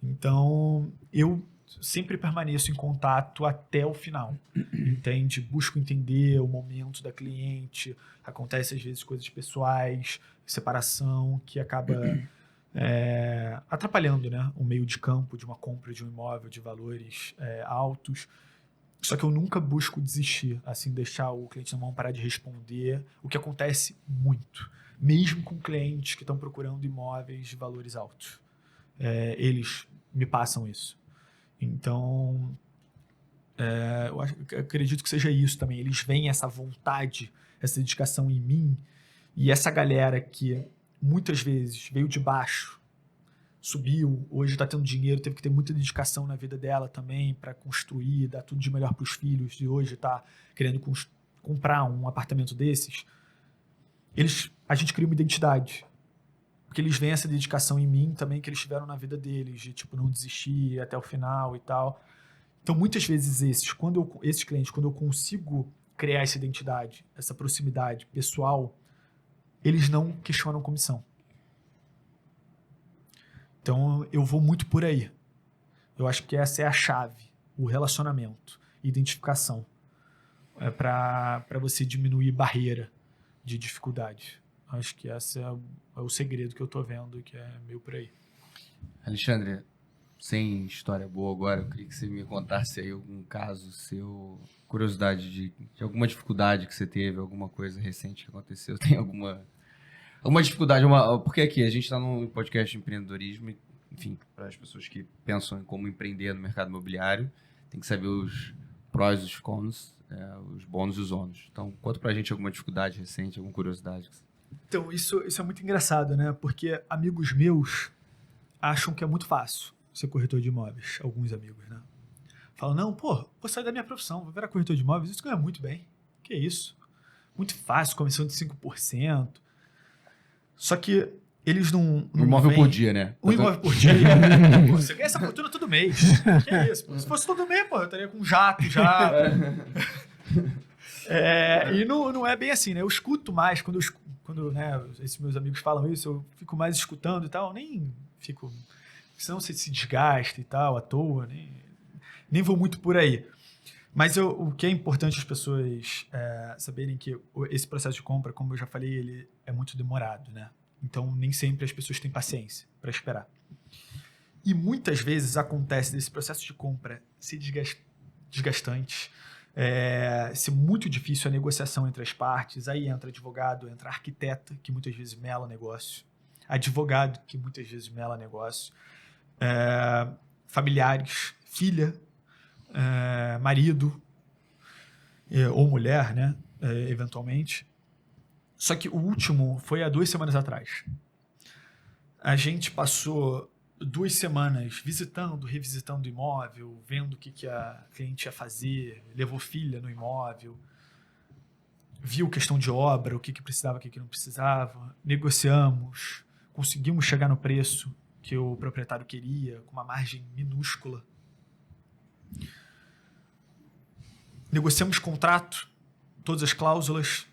Então, eu sempre permaneço em contato até o final, entende? Busco entender o momento da cliente, acontece às vezes coisas pessoais, separação, que acaba atrapalhando, né, o meio de campo de uma compra de um imóvel de valores altos. Só que eu nunca busco desistir, assim, deixar o cliente na mão, parar de responder, o que acontece muito, mesmo com clientes que estão procurando imóveis de valores altos. Eles me passam isso. Então, eu acredito que seja isso também. Eles veem essa vontade, essa dedicação em mim, e essa galera que muitas vezes veio de baixo, subiu, hoje está tendo dinheiro, teve que ter muita dedicação na vida dela também para construir, dar tudo de melhor para os filhos, e hoje está querendo comprar um apartamento desses. A gente cria uma identidade. Porque eles veem essa dedicação em mim também que eles tiveram na vida deles, de tipo, não desistir até o final e tal. Então, muitas vezes esses clientes, quando eu consigo criar essa identidade, essa proximidade pessoal, eles não questionam comissão. Então, eu vou muito por aí. Eu acho que essa é a chave, o relacionamento, identificação, para você diminuir barreira de dificuldade. Acho que esse é o segredo que eu tô vendo, que é meio por aí. Alexandre, sem história boa agora, eu queria que você me contasse aí algum caso seu, curiosidade de alguma dificuldade que você teve, alguma coisa recente que aconteceu, tem alguma dificuldade, porque aqui a gente está num podcast de empreendedorismo, enfim, para as pessoas que pensam em como empreender no mercado imobiliário, tem que saber os prós e os cons, os bônus e os ônus. Então, conta pra gente alguma dificuldade recente, alguma curiosidade. Então, isso é muito engraçado, né? Porque amigos meus acham que é muito fácil ser corretor de imóveis. Alguns amigos, né? Falam, não, pô, vou sair da minha profissão, vou virar corretor de imóveis, isso ganha muito bem. Que isso? Muito fácil, comissão de 5%. Só que eles não Um imóvel veem... por dia, né? Um imóvel por dia. Pô, você ganha essa fortuna todo mês. Que isso? Pô? Se fosse todo mês, pô, eu estaria com um jato já. E não é bem assim, né? Eu escuto mais, quando né, esses meus amigos falam isso, eu fico mais escutando e tal, eu nem fico... Senão você se desgasta e tal, à toa, nem vou muito por aí. Mas o que é importante as pessoas saberem que esse processo de compra, como eu já falei, ele é muito demorado, né? Então, nem sempre as pessoas têm paciência para esperar. E muitas vezes acontece desse processo de compra ser desgastante, ser muito difícil a negociação entre as partes, aí entra advogado, entra arquiteta, que muitas vezes mela negócio, advogado, que muitas vezes mela negócio, familiares, filha, marido ou mulher, né, eventualmente. Só que o último foi há 2 semanas atrás. A gente passou 2 semanas visitando, revisitando o imóvel, vendo o que a cliente ia fazer, levou filha no imóvel, viu questão de obra, o que precisava, o que não precisava, negociamos, conseguimos chegar no preço que o proprietário queria, com uma margem minúscula. Negociamos contrato, todas as cláusulas.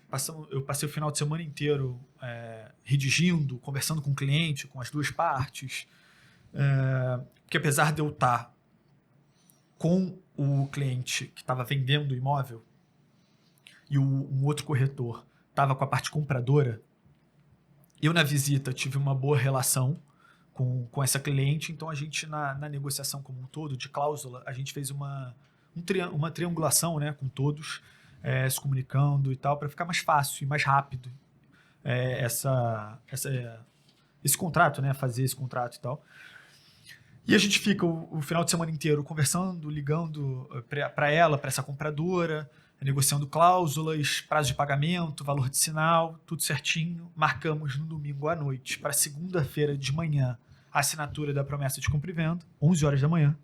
Eu passei o final de semana inteiro redigindo, conversando com o cliente, com as 2 partes. Porque apesar de eu estar com o cliente que estava vendendo o imóvel e um outro corretor estava com a parte compradora, eu na visita tive uma boa relação com essa cliente, então a gente na negociação como um todo, de cláusula, a gente fez uma triangulação, né, com todos, se comunicando e tal, para ficar mais fácil e mais rápido esse contrato, né, fazer esse contrato e tal. E a gente fica o final de semana inteiro conversando, ligando para ela, para essa compradora, negociando cláusulas, prazo de pagamento, valor de sinal, tudo certinho. Marcamos no domingo à noite para segunda-feira de manhã a assinatura da promessa de compra e venda, 11 horas da manhã.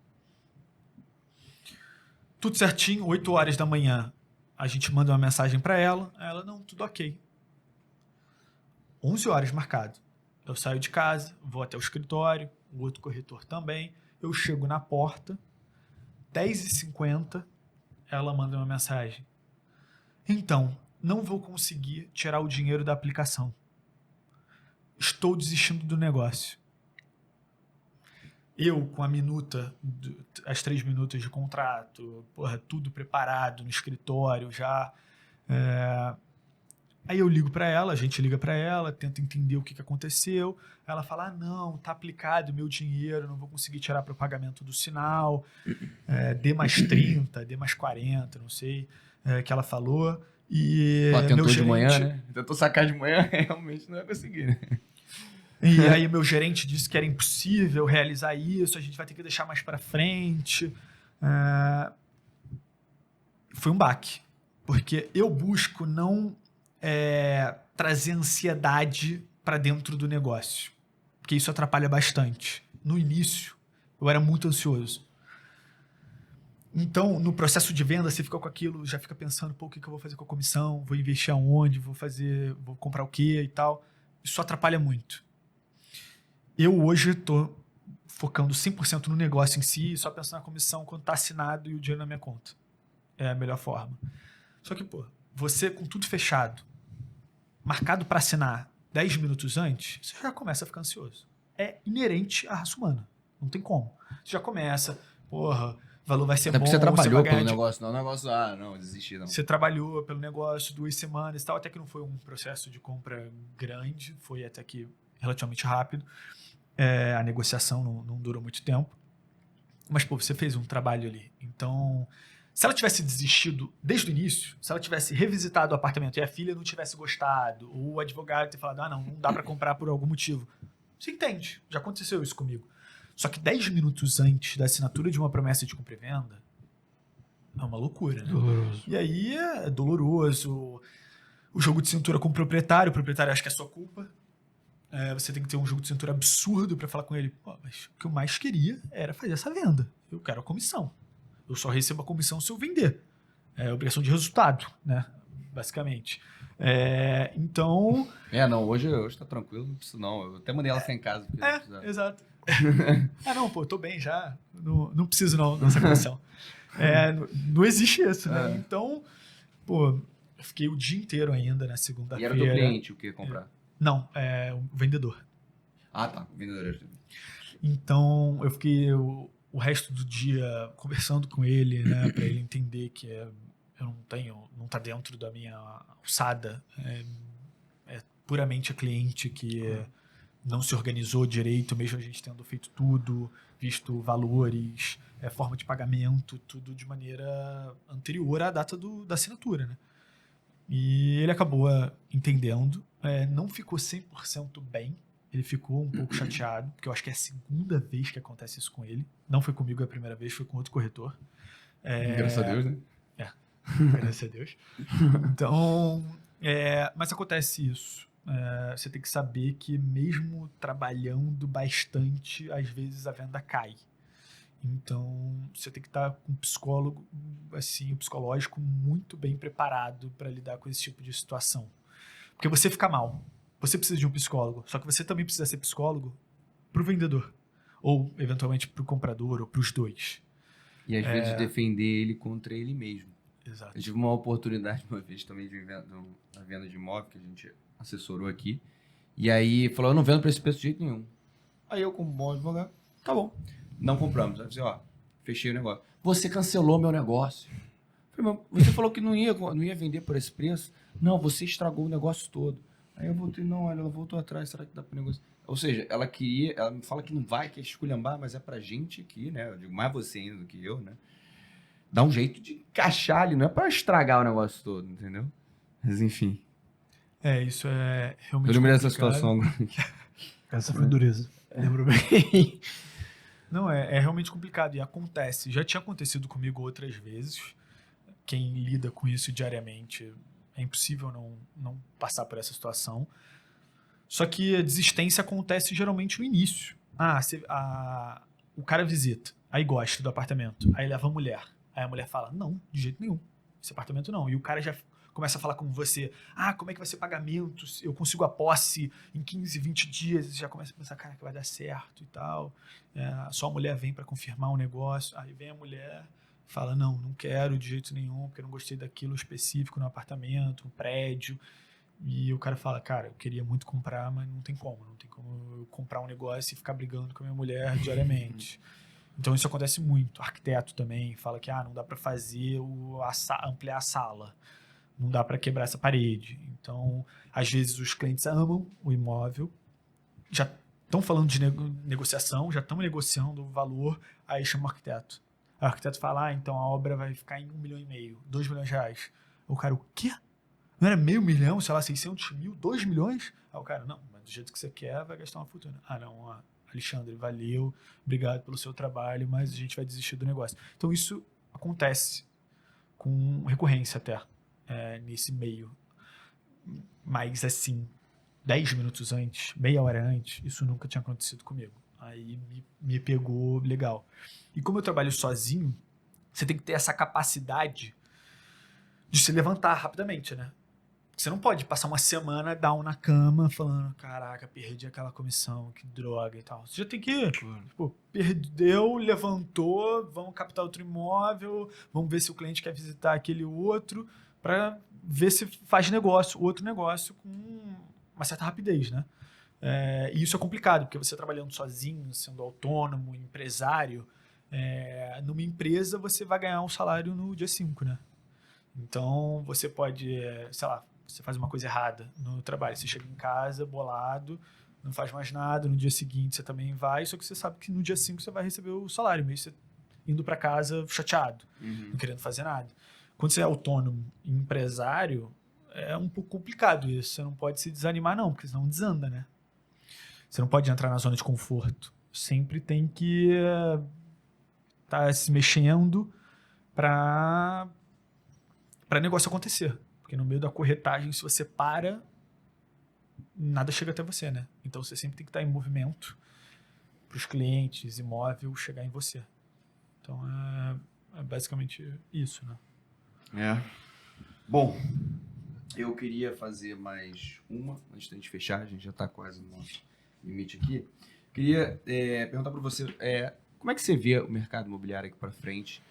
Tudo certinho, 8 horas da manhã a gente manda uma mensagem para ela, não, tudo ok. 11 horas marcado. Eu saio de casa, vou até o escritório, o outro corretor também, eu chego na porta, 10h50, ela manda uma mensagem. Então, não vou conseguir tirar o dinheiro da aplicação. Estou desistindo do negócio. Eu, com a minuta, as 3 minutas de contrato, tudo preparado no escritório já. Aí eu ligo para ela, a gente liga para ela, tenta entender o que aconteceu. Ela fala, não, tá aplicado o meu dinheiro, não vou conseguir tirar para o pagamento do sinal, D mais 30, D mais 40, não sei, que ela falou. E tentou meu gerente, de manhã, né? Tentou sacar de manhã, realmente não ia conseguir, né? E aí meu gerente disse que era impossível realizar isso, a gente vai ter que deixar mais para frente. Foi um baque, porque eu busco não trazer ansiedade para dentro do negócio, porque isso atrapalha bastante. No início, eu era muito ansioso. Então, no processo de venda, você fica com aquilo, já fica pensando, o que eu vou fazer com a comissão, vou investir aonde, vou comprar o quê e tal. Isso atrapalha muito. Eu hoje estou focando 100% no negócio em si, só pensando na comissão quando está assinado e o dinheiro na minha conta. É a melhor forma. Só que, você com tudo fechado, marcado para assinar 10 minutos antes, você já começa a ficar ansioso. É inerente à raça humana. Não tem como. Você já começa, o valor vai ser bom. Até porque você trabalhou pelo negócio, não é um negócio, não, desisti não. Você trabalhou pelo negócio 2 semanas e tal, até que não foi um processo de compra grande, foi até que relativamente rápido. A negociação não durou muito tempo. Mas, pô, você fez um trabalho ali. Então, se ela tivesse desistido desde o início, se ela tivesse revisitado o apartamento e a filha não tivesse gostado, ou o advogado ter falado, não dá pra comprar por algum motivo, você entende, já aconteceu isso comigo. Só que 10 minutos antes da assinatura de uma promessa de compra e venda, é uma loucura, né? Doloroso. E aí é doloroso. O jogo de cintura com o proprietário acha que é sua culpa. Você tem que ter um jogo de cintura absurdo pra falar com ele. Pô, mas o que eu mais queria era fazer essa venda. Eu quero a comissão. Eu só recebo a comissão se eu vender. É obrigação de resultado, né? Basicamente. Então... Não, hoje tá tranquilo, não preciso não. Eu até mandei ela ficar em casa. Exato. Não, pô, eu tô bem já. Não preciso não dessa comissão. Não existe isso, né? Então, pô, eu fiquei o dia inteiro ainda na E segunda-feira. era teu cliente o que ia comprar? Não, o vendedor. Ah, tá. O vendedor. Então, eu fiquei o resto do dia conversando com ele, né? Pra ele entender que eu não tá dentro da minha alçada. É puramente a cliente que não se organizou direito, mesmo a gente tendo feito tudo, visto valores, forma de pagamento, tudo de maneira anterior à data da assinatura, né? E ele acabou entendendo, não ficou 100% bem, ele ficou um pouco chateado, porque eu acho que é a segunda vez que acontece isso com ele. Não foi comigo a primeira vez, foi com outro corretor. Graças a Deus, né? Graças a Deus. Então, mas acontece isso. Você tem que saber que mesmo trabalhando bastante, às vezes a venda cai. Então, você tem que estar com um psicólogo, assim, o psicológico muito bem preparado para lidar com esse tipo de situação. Porque você fica mal. Você precisa de um psicólogo. Só que você também precisa ser psicólogo para o vendedor. Ou, eventualmente, para o comprador, ou para os dois. E às vezes defender ele contra ele mesmo. Exato. Eu tive uma oportunidade uma vez também de uma venda de imóvel que a gente assessorou aqui. E aí falou, eu não vendo para esse preço de jeito nenhum. Aí eu, como bom advogado, tá bom. Não compramos. Aí eu disse, fechei o negócio. Você cancelou meu negócio. Eu falei, mas você falou que não ia vender por esse preço? Não, você estragou o negócio todo. Aí eu voltei, não, olha, ela voltou atrás, será que dá para negociar? Ou seja, ela me fala que não vai, que é esculhambar, mas é pra gente aqui, né? Eu digo, mais você ainda do que eu, né? Dá um jeito de encaixar ali, não é pra estragar o negócio todo, entendeu? Mas enfim. Isso é realmente Eu lembrei dessa complicado. situação. Essa foi dureza. Lembro bem. Não, é realmente complicado e acontece. Já tinha acontecido comigo outras vezes. Quem lida com isso diariamente, é impossível não passar por essa situação. Só que a desistência acontece geralmente no início. O cara visita, aí gosta do apartamento, aí leva a mulher. Aí a mulher fala, não, de jeito nenhum, esse apartamento não. E o cara já começa a falar com você, como é que vai ser pagamento? Eu consigo a posse em 15, 20 dias. Você já começa a pensar, cara, que vai dar certo e tal. Só a mulher vem para confirmar o negócio. Aí vem a mulher, fala, não quero de jeito nenhum, porque eu não gostei daquilo específico no apartamento, no prédio. E o cara fala, cara, eu queria muito comprar, mas não tem como eu comprar um negócio e ficar brigando com a minha mulher diariamente. Então isso acontece muito. O arquiteto também fala que não dá para fazer ampliar a sala, não dá para quebrar essa parede. Então, às vezes os clientes amam o imóvel, já estão falando de negociação, já estão negociando o valor, aí chama o arquiteto. Aí o arquiteto fala, então a obra vai ficar em 1,5 milhão, 2 milhões de reais. O cara, o quê? Não era meio milhão, sei lá, 600 mil, 2 milhões? Aí o cara, não, mas do jeito que você quer, vai gastar uma fortuna. Não, Alexandre, valeu, obrigado pelo seu trabalho, mas a gente vai desistir do negócio. Então isso acontece com recorrência até nesse meio. Mas assim, 10 minutos antes, meia hora antes, isso nunca tinha acontecido comigo. Aí me pegou legal. E como eu trabalho sozinho, você tem que ter essa capacidade de se levantar rapidamente, né? Você não pode passar uma semana down na cama falando, caraca, perdi aquela comissão, que droga e tal. Você já tem que, perdeu, levantou, vamos captar outro imóvel, vamos ver se o cliente quer visitar aquele outro, para ver se faz outro negócio com uma certa rapidez, né? E isso é complicado, porque você trabalhando sozinho, sendo autônomo, empresário, numa empresa você vai ganhar um salário no dia 5, né? Então, você pode, sei lá, você faz uma coisa errada no trabalho, você chega em casa bolado, não faz mais nada, no dia seguinte você também vai, só que você sabe que no dia 5 você vai receber o salário, mesmo você indo para casa chateado, não querendo fazer nada. Quando você é autônomo e empresário, é um pouco complicado isso. Você não pode se desanimar, não, porque senão desanda, né? Você não pode entrar na zona de conforto. Sempre tem que estar se mexendo para negócio acontecer. Porque no meio da corretagem, se você para, nada chega até você, né? Então você sempre tem que estar em movimento para os clientes, imóvel, chegar em você. Então é basicamente isso, né? Bom, eu queria fazer mais uma, antes da gente fechar, a gente já está quase no nosso limite aqui. Queria perguntar para você, como é que você vê o mercado imobiliário aqui para frente,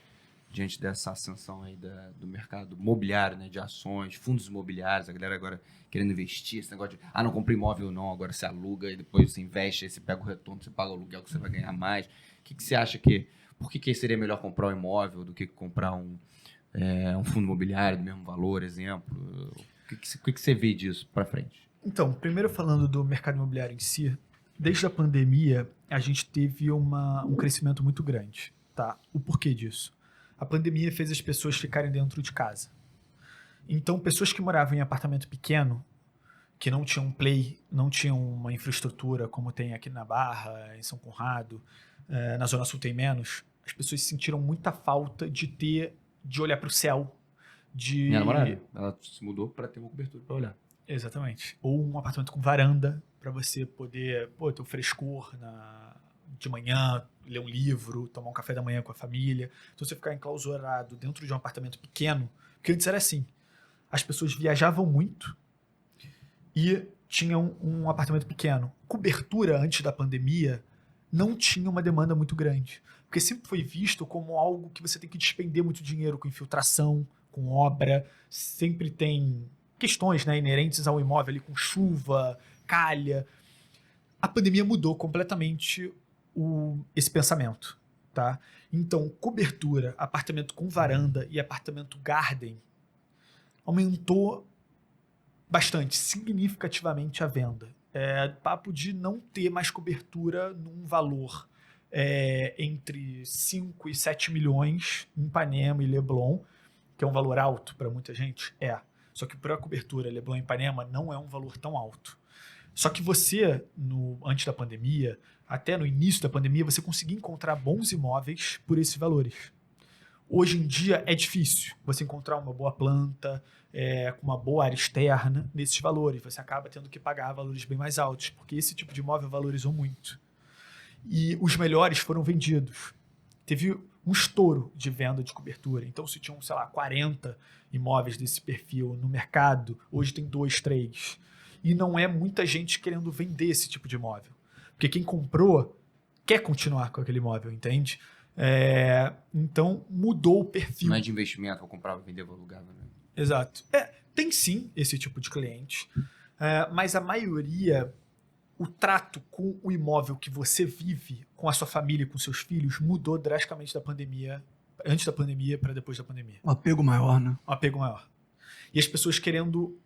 diante dessa ascensão aí do mercado imobiliário, né, de ações, fundos imobiliários, a galera agora querendo investir, esse negócio de, não comprei imóvel não, agora você aluga e depois você investe, aí você pega o retorno, você paga o aluguel que você vai ganhar mais. O que você acha por que seria melhor comprar um imóvel do que comprar um fundo imobiliário do mesmo valor, exemplo? O que você vê disso para frente? Então, primeiro falando do mercado imobiliário em si, desde a pandemia, a gente teve um crescimento muito grande, tá? O porquê disso? A pandemia fez as pessoas ficarem dentro de casa. Então, pessoas que moravam em apartamento pequeno, que não tinham play, não tinham uma infraestrutura como tem aqui na Barra, em São Conrado, na Zona Sul tem menos, as pessoas sentiram muita falta de olhar para o céu. Minha namorada, ela se mudou para ter uma cobertura para olhar. Exatamente. Ou um apartamento com varanda, para você poder ter o frescor de manhã, ler um livro, tomar um café da manhã com a família. Então você ficar enclausurado dentro de um apartamento pequeno, porque antes era assim, as pessoas viajavam muito e tinham um apartamento pequeno. Cobertura antes da pandemia não tinha uma demanda muito grande, porque sempre foi visto como algo que você tem que despender muito dinheiro com infiltração, com obra, sempre tem questões, né, inerentes ao imóvel ali, com chuva, calha. A pandemia mudou completamente esse pensamento, tá? Então, cobertura, apartamento com varanda e apartamento garden aumentou bastante, significativamente a venda. Papo de não ter mais cobertura num valor entre 5 e 7 milhões em Ipanema e Leblon, que é um valor alto para muita gente, Só que para a cobertura Leblon e Ipanema não é um valor tão alto. Só que você, antes da pandemia, até no início da pandemia, você conseguia encontrar bons imóveis por esses valores. Hoje em dia é difícil você encontrar uma boa planta, com uma boa área externa nesses valores. Você acaba tendo que pagar valores bem mais altos, porque esse tipo de imóvel valorizou muito. E os melhores foram vendidos. Teve um estouro de venda de cobertura. Então, se tinham, 40 imóveis desse perfil no mercado, hoje tem 2, 3. E não é muita gente querendo vender esse tipo de imóvel. Porque quem comprou quer continuar com aquele imóvel, entende? Então, mudou o perfil. Não é de investimento, vou comprar, vou vender, vou alugar. Né? Exato. Tem sim esse tipo de cliente, mas a maioria, o trato com o imóvel que você vive, com a sua família, com seus filhos, mudou drasticamente da pandemia, antes da pandemia para depois da pandemia. Um apego maior, né? Um apego maior. E as pessoas querendo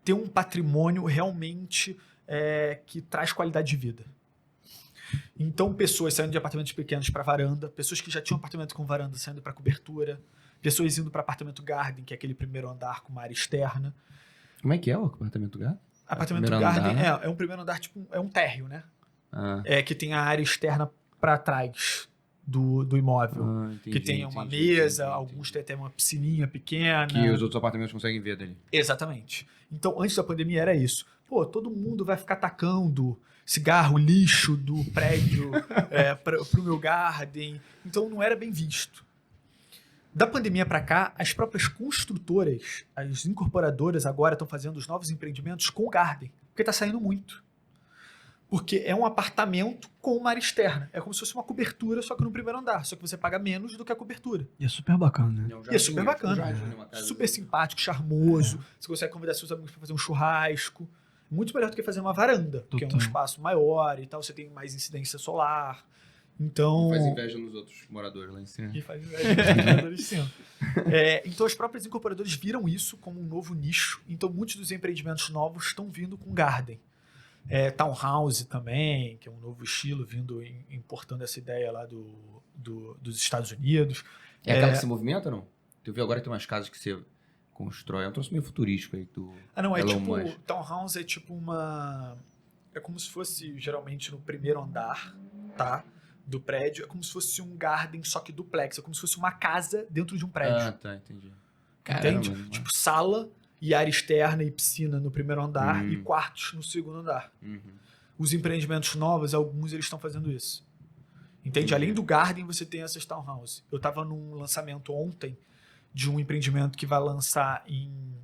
ter um patrimônio realmente que traz qualidade de vida. Então, pessoas saindo de apartamentos pequenos para varanda, pessoas que já tinham apartamento com varanda saindo para cobertura, pessoas indo para apartamento garden, que é aquele primeiro andar com uma área externa. Como é que é o apartamento garden? Apartamento garden é um primeiro andar, tipo, é um térreo, né? Que tem a área externa para trás do imóvel. Entendi, que tem uma mesa, alguns têm até uma piscininha pequena. Que os outros apartamentos conseguem ver dali. Exatamente. Então, antes da pandemia era isso. Todo mundo vai ficar tacando cigarro, lixo do prédio pro meu garden. Então, não era bem visto. Da pandemia para cá, as próprias construtoras, as incorporadoras agora estão fazendo os novos empreendimentos com o garden, porque está saindo muito. Porque é um apartamento com uma área externa. É como se fosse uma cobertura, só que no primeiro andar. Só que você paga menos do que a cobertura. E é super bacana, né? E é super bacana. Super simpático, charmoso. Você consegue convidar seus amigos para fazer um churrasco. Muito melhor do que fazer uma varanda, que é um espaço maior e tal. Você tem mais incidência solar. Então... Faz inveja nos outros moradores lá em cima. E faz inveja nos moradores de cima. Então, as próprias incorporadoras viram isso como um novo nicho. Então, muitos dos empreendimentos novos estão vindo com garden. Townhouse também, que é um novo estilo, importando essa ideia lá do dos Estados Unidos. É aquela que se movimenta ou não? Tu viu agora que tem umas casas que você constrói. É um troço meio futurístico aí do É Elon tipo, Musk. townhouse é tipo uma... É como se fosse, geralmente, no primeiro andar, tá? Do prédio. É como se fosse um garden, só que duplex. É como se fosse uma casa dentro de um prédio. Ah, tá, entendi. Entende? Caramba, Tipo, sala e área externa e piscina no primeiro andar e quartos no segundo andar. Os empreendimentos novos, alguns eles estão fazendo isso. Entende? Entendi. Além do garden, você tem essas townhouse. Eu tava num lançamento ontem de um empreendimento que vai lançar em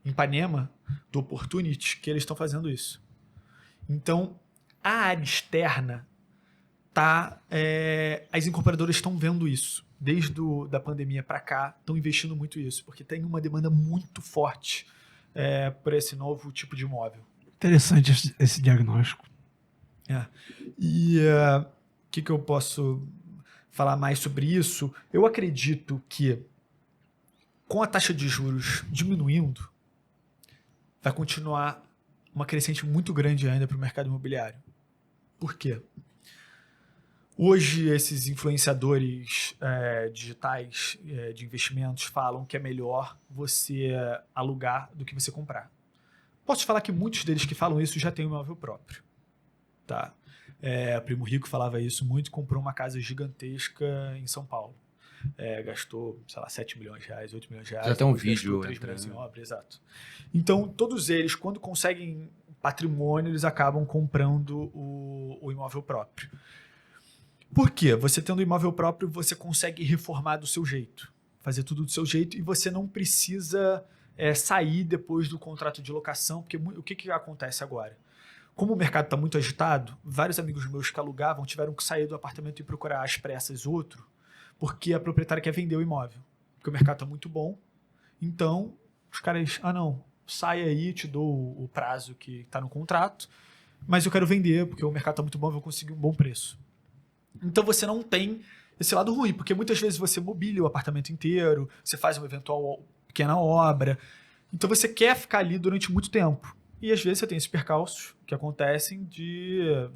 Ipanema, do Opportunity, que eles estão fazendo isso. Então, a área externa as incorporadoras estão vendo isso. Desde da pandemia para cá, estão investindo muito nisso, porque tem uma demanda muito forte por esse novo tipo de imóvel. Interessante esse diagnóstico. E o que eu posso falar mais sobre isso? Eu acredito que com a taxa de juros diminuindo, vai continuar uma crescente muito grande ainda para o mercado imobiliário. Por quê? Hoje, esses influenciadores digitais de investimentos falam que é melhor você alugar do que você comprar. Posso te falar que muitos deles que falam isso já têm um imóvel próprio. Tá? O Primo Rico falava isso muito, comprou uma casa gigantesca em São Paulo. Gastou, sei lá, 7 milhões de reais, 8 milhões de reais. Já tem um gastou vídeo 3 milhões em entrando. obra, exato. Então, todos eles, quando conseguem patrimônio, eles acabam comprando o imóvel próprio. Por quê? Você tendo imóvel próprio, você consegue reformar do seu jeito, fazer tudo do seu jeito, e você não precisa sair depois do contrato de locação, porque o que acontece agora? Como o mercado está muito agitado, vários amigos meus que alugavam tiveram que sair do apartamento e procurar às pressas outro, porque a proprietária quer vender o imóvel, porque o mercado está muito bom. Então, os caras, não, sai aí, te dou o prazo que está no contrato, mas eu quero vender, porque o mercado está muito bom, eu vou conseguir um bom preço. Então você não tem esse lado ruim, porque muitas vezes você mobília o apartamento inteiro, você faz uma eventual pequena obra, então você quer ficar ali durante muito tempo. E às vezes você tem esses percalços que acontecem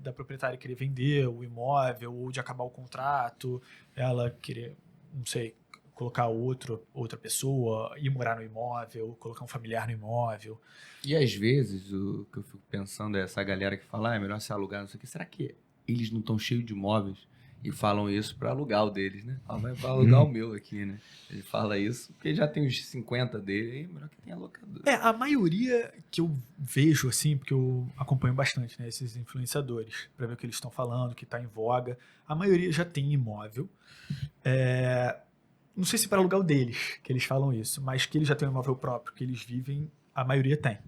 da proprietária querer vender o imóvel, ou de acabar o contrato, ela querer, não sei, colocar outra pessoa, ir morar no imóvel, colocar um familiar no imóvel. E às vezes, o que eu fico pensando é essa galera que fala, é melhor se alugar, não sei o que, será que eles não estão cheios de imóveis e falam isso para alugar o deles, né? Vai para alugar o meu aqui, né? Ele fala isso porque já tem os 50 dele, aí melhor que tenha locador. A maioria que eu vejo, assim, porque eu acompanho bastante, né, esses influenciadores, para ver o que eles estão falando, o que está em voga, a maioria já tem imóvel. Não sei se para alugar o deles, que eles falam isso, mas que eles já têm um imóvel próprio, que eles vivem, a maioria tem.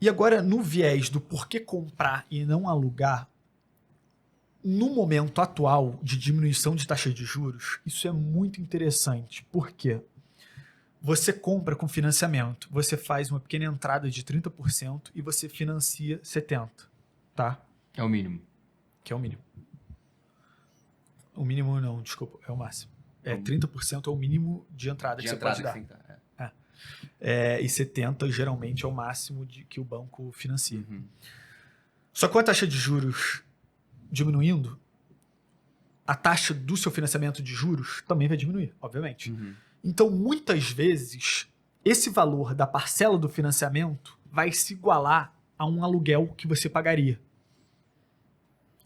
E agora, no viés do porquê comprar e não alugar, no momento atual de diminuição de taxa de juros, isso é muito interessante. Por quê? Você compra com financiamento, você faz uma pequena entrada de 30% e você financia 70%, tá? É o mínimo. Que é o mínimo. O mínimo não, desculpa, é o máximo. 30% é o mínimo de entrada que você pode dar. Sim, tá. E 70% geralmente é o máximo que o banco financia. Só que com a taxa de juros diminuindo, a taxa do seu financiamento de juros também vai diminuir, obviamente. Então, muitas vezes, esse valor da parcela do financiamento vai se igualar a um aluguel que você pagaria.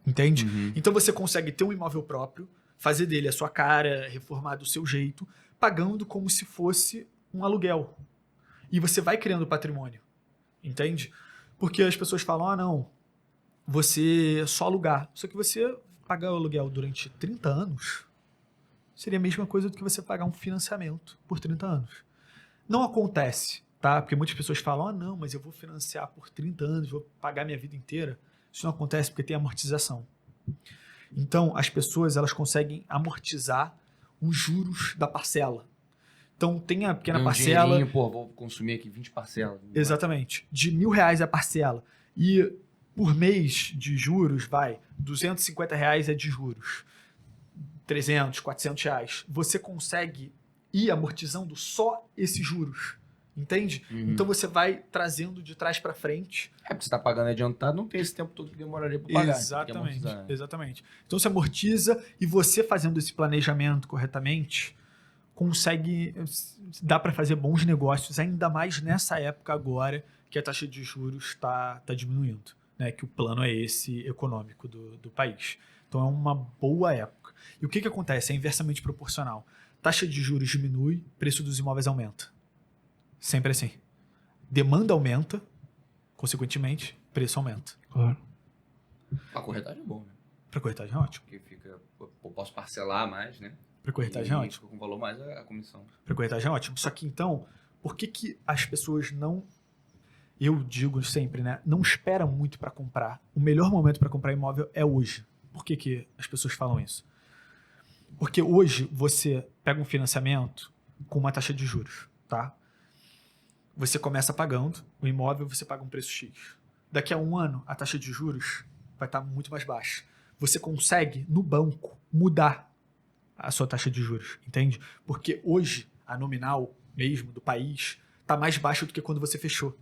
Entende? Então, você consegue ter um imóvel próprio, fazer dele a sua cara, reformar do seu jeito, pagando como se fosse um aluguel. E você vai criando patrimônio. Entende? Porque as pessoas falam, não, você só alugar. Só que você pagar o aluguel durante 30 anos seria a mesma coisa do que você pagar um financiamento por 30 anos. Não acontece, tá? Porque muitas pessoas falam, não, mas eu vou financiar por 30 anos, vou pagar minha vida inteira. Isso não acontece porque tem amortização. Então, as pessoas, elas conseguem amortizar os juros da parcela. Então, tem a pequena parcela... Vou consumir aqui 20 parcelas. Exatamente. De R$1.000 a parcela. E por mês de juros, R$250 é de juros. 300, R$400. Você consegue ir amortizando só esses juros. Entende? Uhum. Então você vai trazendo de trás para frente. Porque você tá pagando adiantado, não tem esse tempo todo que demoraria para pagar. Exatamente, exatamente. Então você amortiza e você fazendo esse planejamento corretamente, consegue, dá para fazer bons negócios, ainda mais nessa época agora que a taxa de juros está diminuindo, né? Que o plano é esse econômico do país. Então é uma boa época. E o que acontece? É inversamente proporcional. Taxa de juros diminui, preço dos imóveis aumenta. Sempre assim. Demanda aumenta, consequentemente, preço aumenta. Claro. A corretagem é bom, né? Para corretagem é ótimo. Porque eu posso parcelar mais, né? Para corretagem é ótimo. Fica com valor mais a comissão. Para corretagem é ótimo. Só que então, por que as pessoas não... Eu digo sempre, né? Não espera muito para comprar. O melhor momento para comprar imóvel é hoje. Por que as pessoas falam isso? Porque hoje você pega um financiamento com uma taxa de juros, tá? Você começa pagando o imóvel, você paga um preço X. Daqui a um ano, a taxa de juros vai estar muito mais baixa. Você consegue, no banco, mudar a sua taxa de juros, entende? Porque hoje, a nominal mesmo do país está mais baixa do que quando você fechou.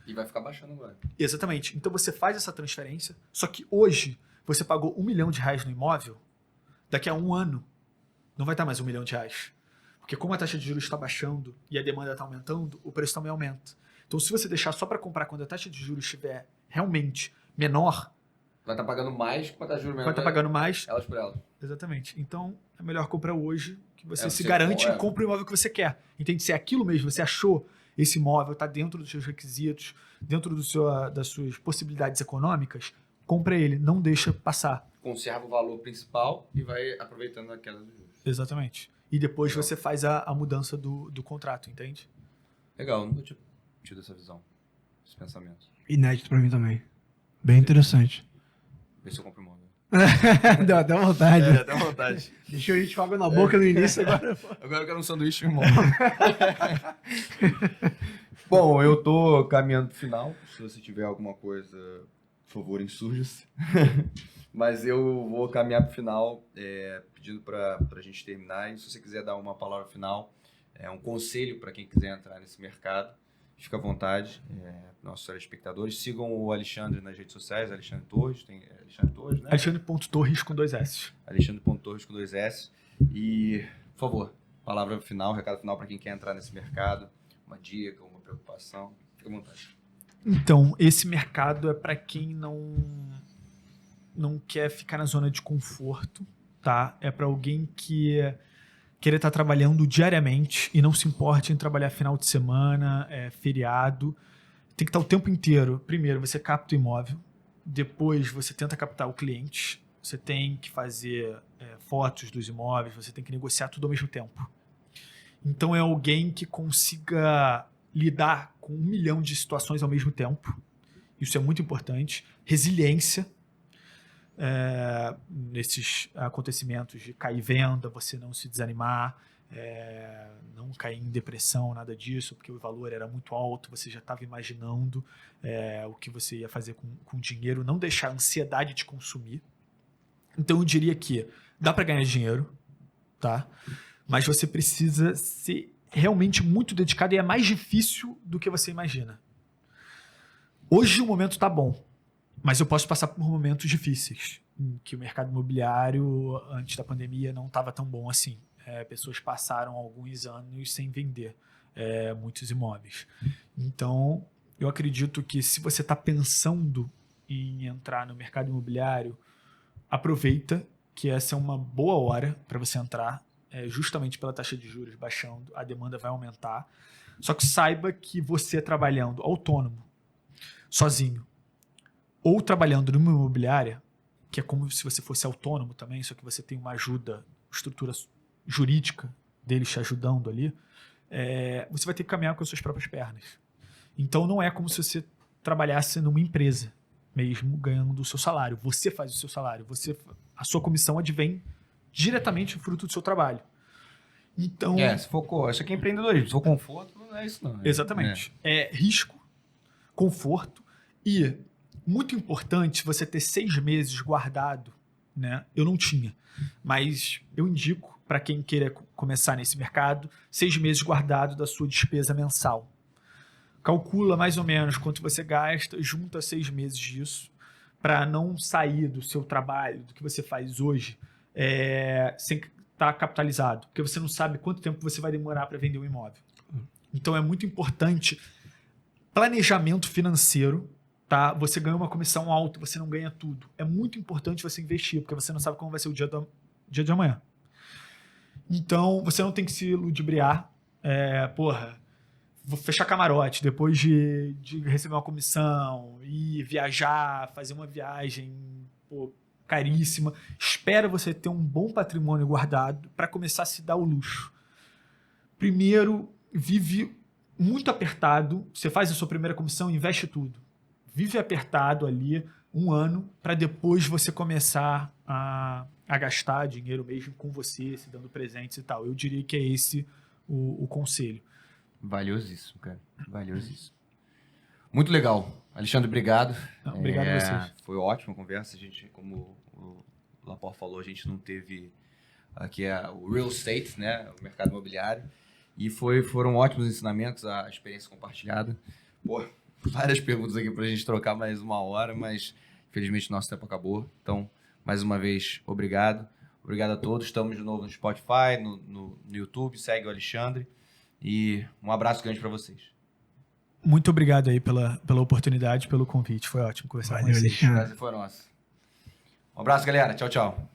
E vai ficar baixando agora. Exatamente. Então você faz essa transferência, só que hoje você pagou R$1 milhão no imóvel, daqui a um ano não vai estar mais R$1 milhão. Porque como a taxa de juros está baixando e a demanda está aumentando, o preço também aumenta. Então se você deixar só para comprar quando a taxa de juros estiver realmente menor... Vai estar pagando mais com a taxa de juros menor. Vai estar pagando mais. Elas por elas. Exatamente. Então é melhor comprar hoje, que você se você garante é. e compra o imóvel que você quer. Entende? Se é aquilo mesmo, você achou esse imóvel, está dentro dos seus requisitos, dentro das suas possibilidades econômicas, compra ele, não deixa passar. Conserva o valor principal e vai aproveitando a queda dos juros. Exatamente. E depois Legal. você faz a mudança do contrato, entende? Legal, nunca tinha tido essa visão, esse pensamento. Inédito pra mim também. Bem interessante. Vê se eu compro imóvel. Deu até vontade. dá vontade. Deixou a gente com água na boca no início, agora... Agora eu quero um sanduíche, irmão. Bom, eu tô caminhando pro final. Se você tiver alguma coisa, por favor, insurja-se. Mas eu vou caminhar pro final, pedindo pra gente terminar. E se você quiser dar uma palavra final, um conselho para quem quiser entrar nesse mercado, fica à vontade. Nossos telespectadores, sigam o Alexandre nas redes sociais, Alexandre Torres, tem Alexandre Torres, né? Alexandre.torres com 2 S. Alexandre.torres com 2 S. E, por favor, palavra final, recado final para quem quer entrar nesse mercado, uma dica, uma preocupação, fica à vontade. Então, esse mercado é para quem não quer ficar na zona de conforto, tá? É para alguém que querer estar trabalhando diariamente e não se importe em trabalhar final de semana, feriado. Tem que estar o tempo inteiro. Primeiro, você capta o imóvel. Depois, você tenta captar o cliente. Você tem que fazer fotos dos imóveis. Você tem que negociar tudo ao mesmo tempo. Então, é alguém que consiga lidar com 1 milhão de situações ao mesmo tempo. Isso é muito importante. Resiliência. Nesses acontecimentos de cair venda, você não se desanimar, não cair em depressão, nada disso, porque o valor era muito alto, você já estava imaginando o que você ia fazer com o dinheiro, não deixar a ansiedade de consumir. Então eu diria que dá para ganhar dinheiro, tá? Mas você precisa ser realmente muito dedicado e é mais difícil do que você imagina. Hoje o momento está bom, mas eu posso passar por momentos difíceis, em que o mercado imobiliário, antes da pandemia, não estava tão bom assim. Pessoas passaram alguns anos sem vender muitos imóveis. Então, eu acredito que se você está pensando em entrar no mercado imobiliário, aproveita que essa é uma boa hora para você entrar, justamente pela taxa de juros baixando, a demanda vai aumentar. Só que saiba que você trabalhando autônomo, sozinho, ou trabalhando numa imobiliária, que é como se você fosse autônomo também, só que você tem uma ajuda, estrutura jurídica deles te ajudando ali, você vai ter que caminhar com as suas próprias pernas. Então não é como se você trabalhasse numa empresa, mesmo ganhando o seu salário. Você faz o seu salário, a sua comissão advém diretamente do fruto do seu trabalho. Então, Se for, isso aqui é empreendedorismo, se for conforto, não é isso não. Exatamente. É risco, conforto e muito importante você ter 6 meses guardado, né? Eu não tinha, mas eu indico para quem queira começar nesse mercado, 6 meses guardado da sua despesa mensal. calcula mais ou menos quanto você gasta, junta 6 meses disso, para não sair do seu trabalho, do que você faz hoje, sem estar capitalizado, porque você não sabe quanto tempo você vai demorar para vender um imóvel. Então é muito importante planejamento financeiro, tá? Você ganha uma comissão alta, você não ganha tudo. É muito importante você investir, porque você não sabe como vai ser o dia de amanhã. Então, você não tem que se ludibriar. Vou fechar camarote depois de receber uma comissão e viajar, fazer uma viagem caríssima. Espera você ter um bom patrimônio guardado para começar a se dar o luxo. Primeiro, vive muito apertado. Você faz a sua primeira comissão, investe tudo. Vive apertado ali 1 ano para depois você começar a gastar dinheiro mesmo com você, se dando presentes e tal. Eu diria que é esse o conselho. Valiosíssimo, cara. Valiosíssimo. Muito legal. Alexandre, obrigado. Não, obrigado a vocês. Foi ótima a conversa. A gente, como o Laporte falou, a gente não teve aqui o real estate, né? O mercado imobiliário. E foram ótimos ensinamentos, a experiência compartilhada. Várias perguntas aqui pra gente trocar mais 1 hora, mas infelizmente nosso tempo acabou. Então, mais uma vez, obrigado. Obrigado a todos. Estamos de novo no Spotify, no YouTube. Segue o Alexandre. E um abraço grande para vocês. Muito obrigado aí pela oportunidade, pelo convite. Foi ótimo conversar com vocês. Alexandre. Essa foi nossa. Um abraço, galera. Tchau, tchau.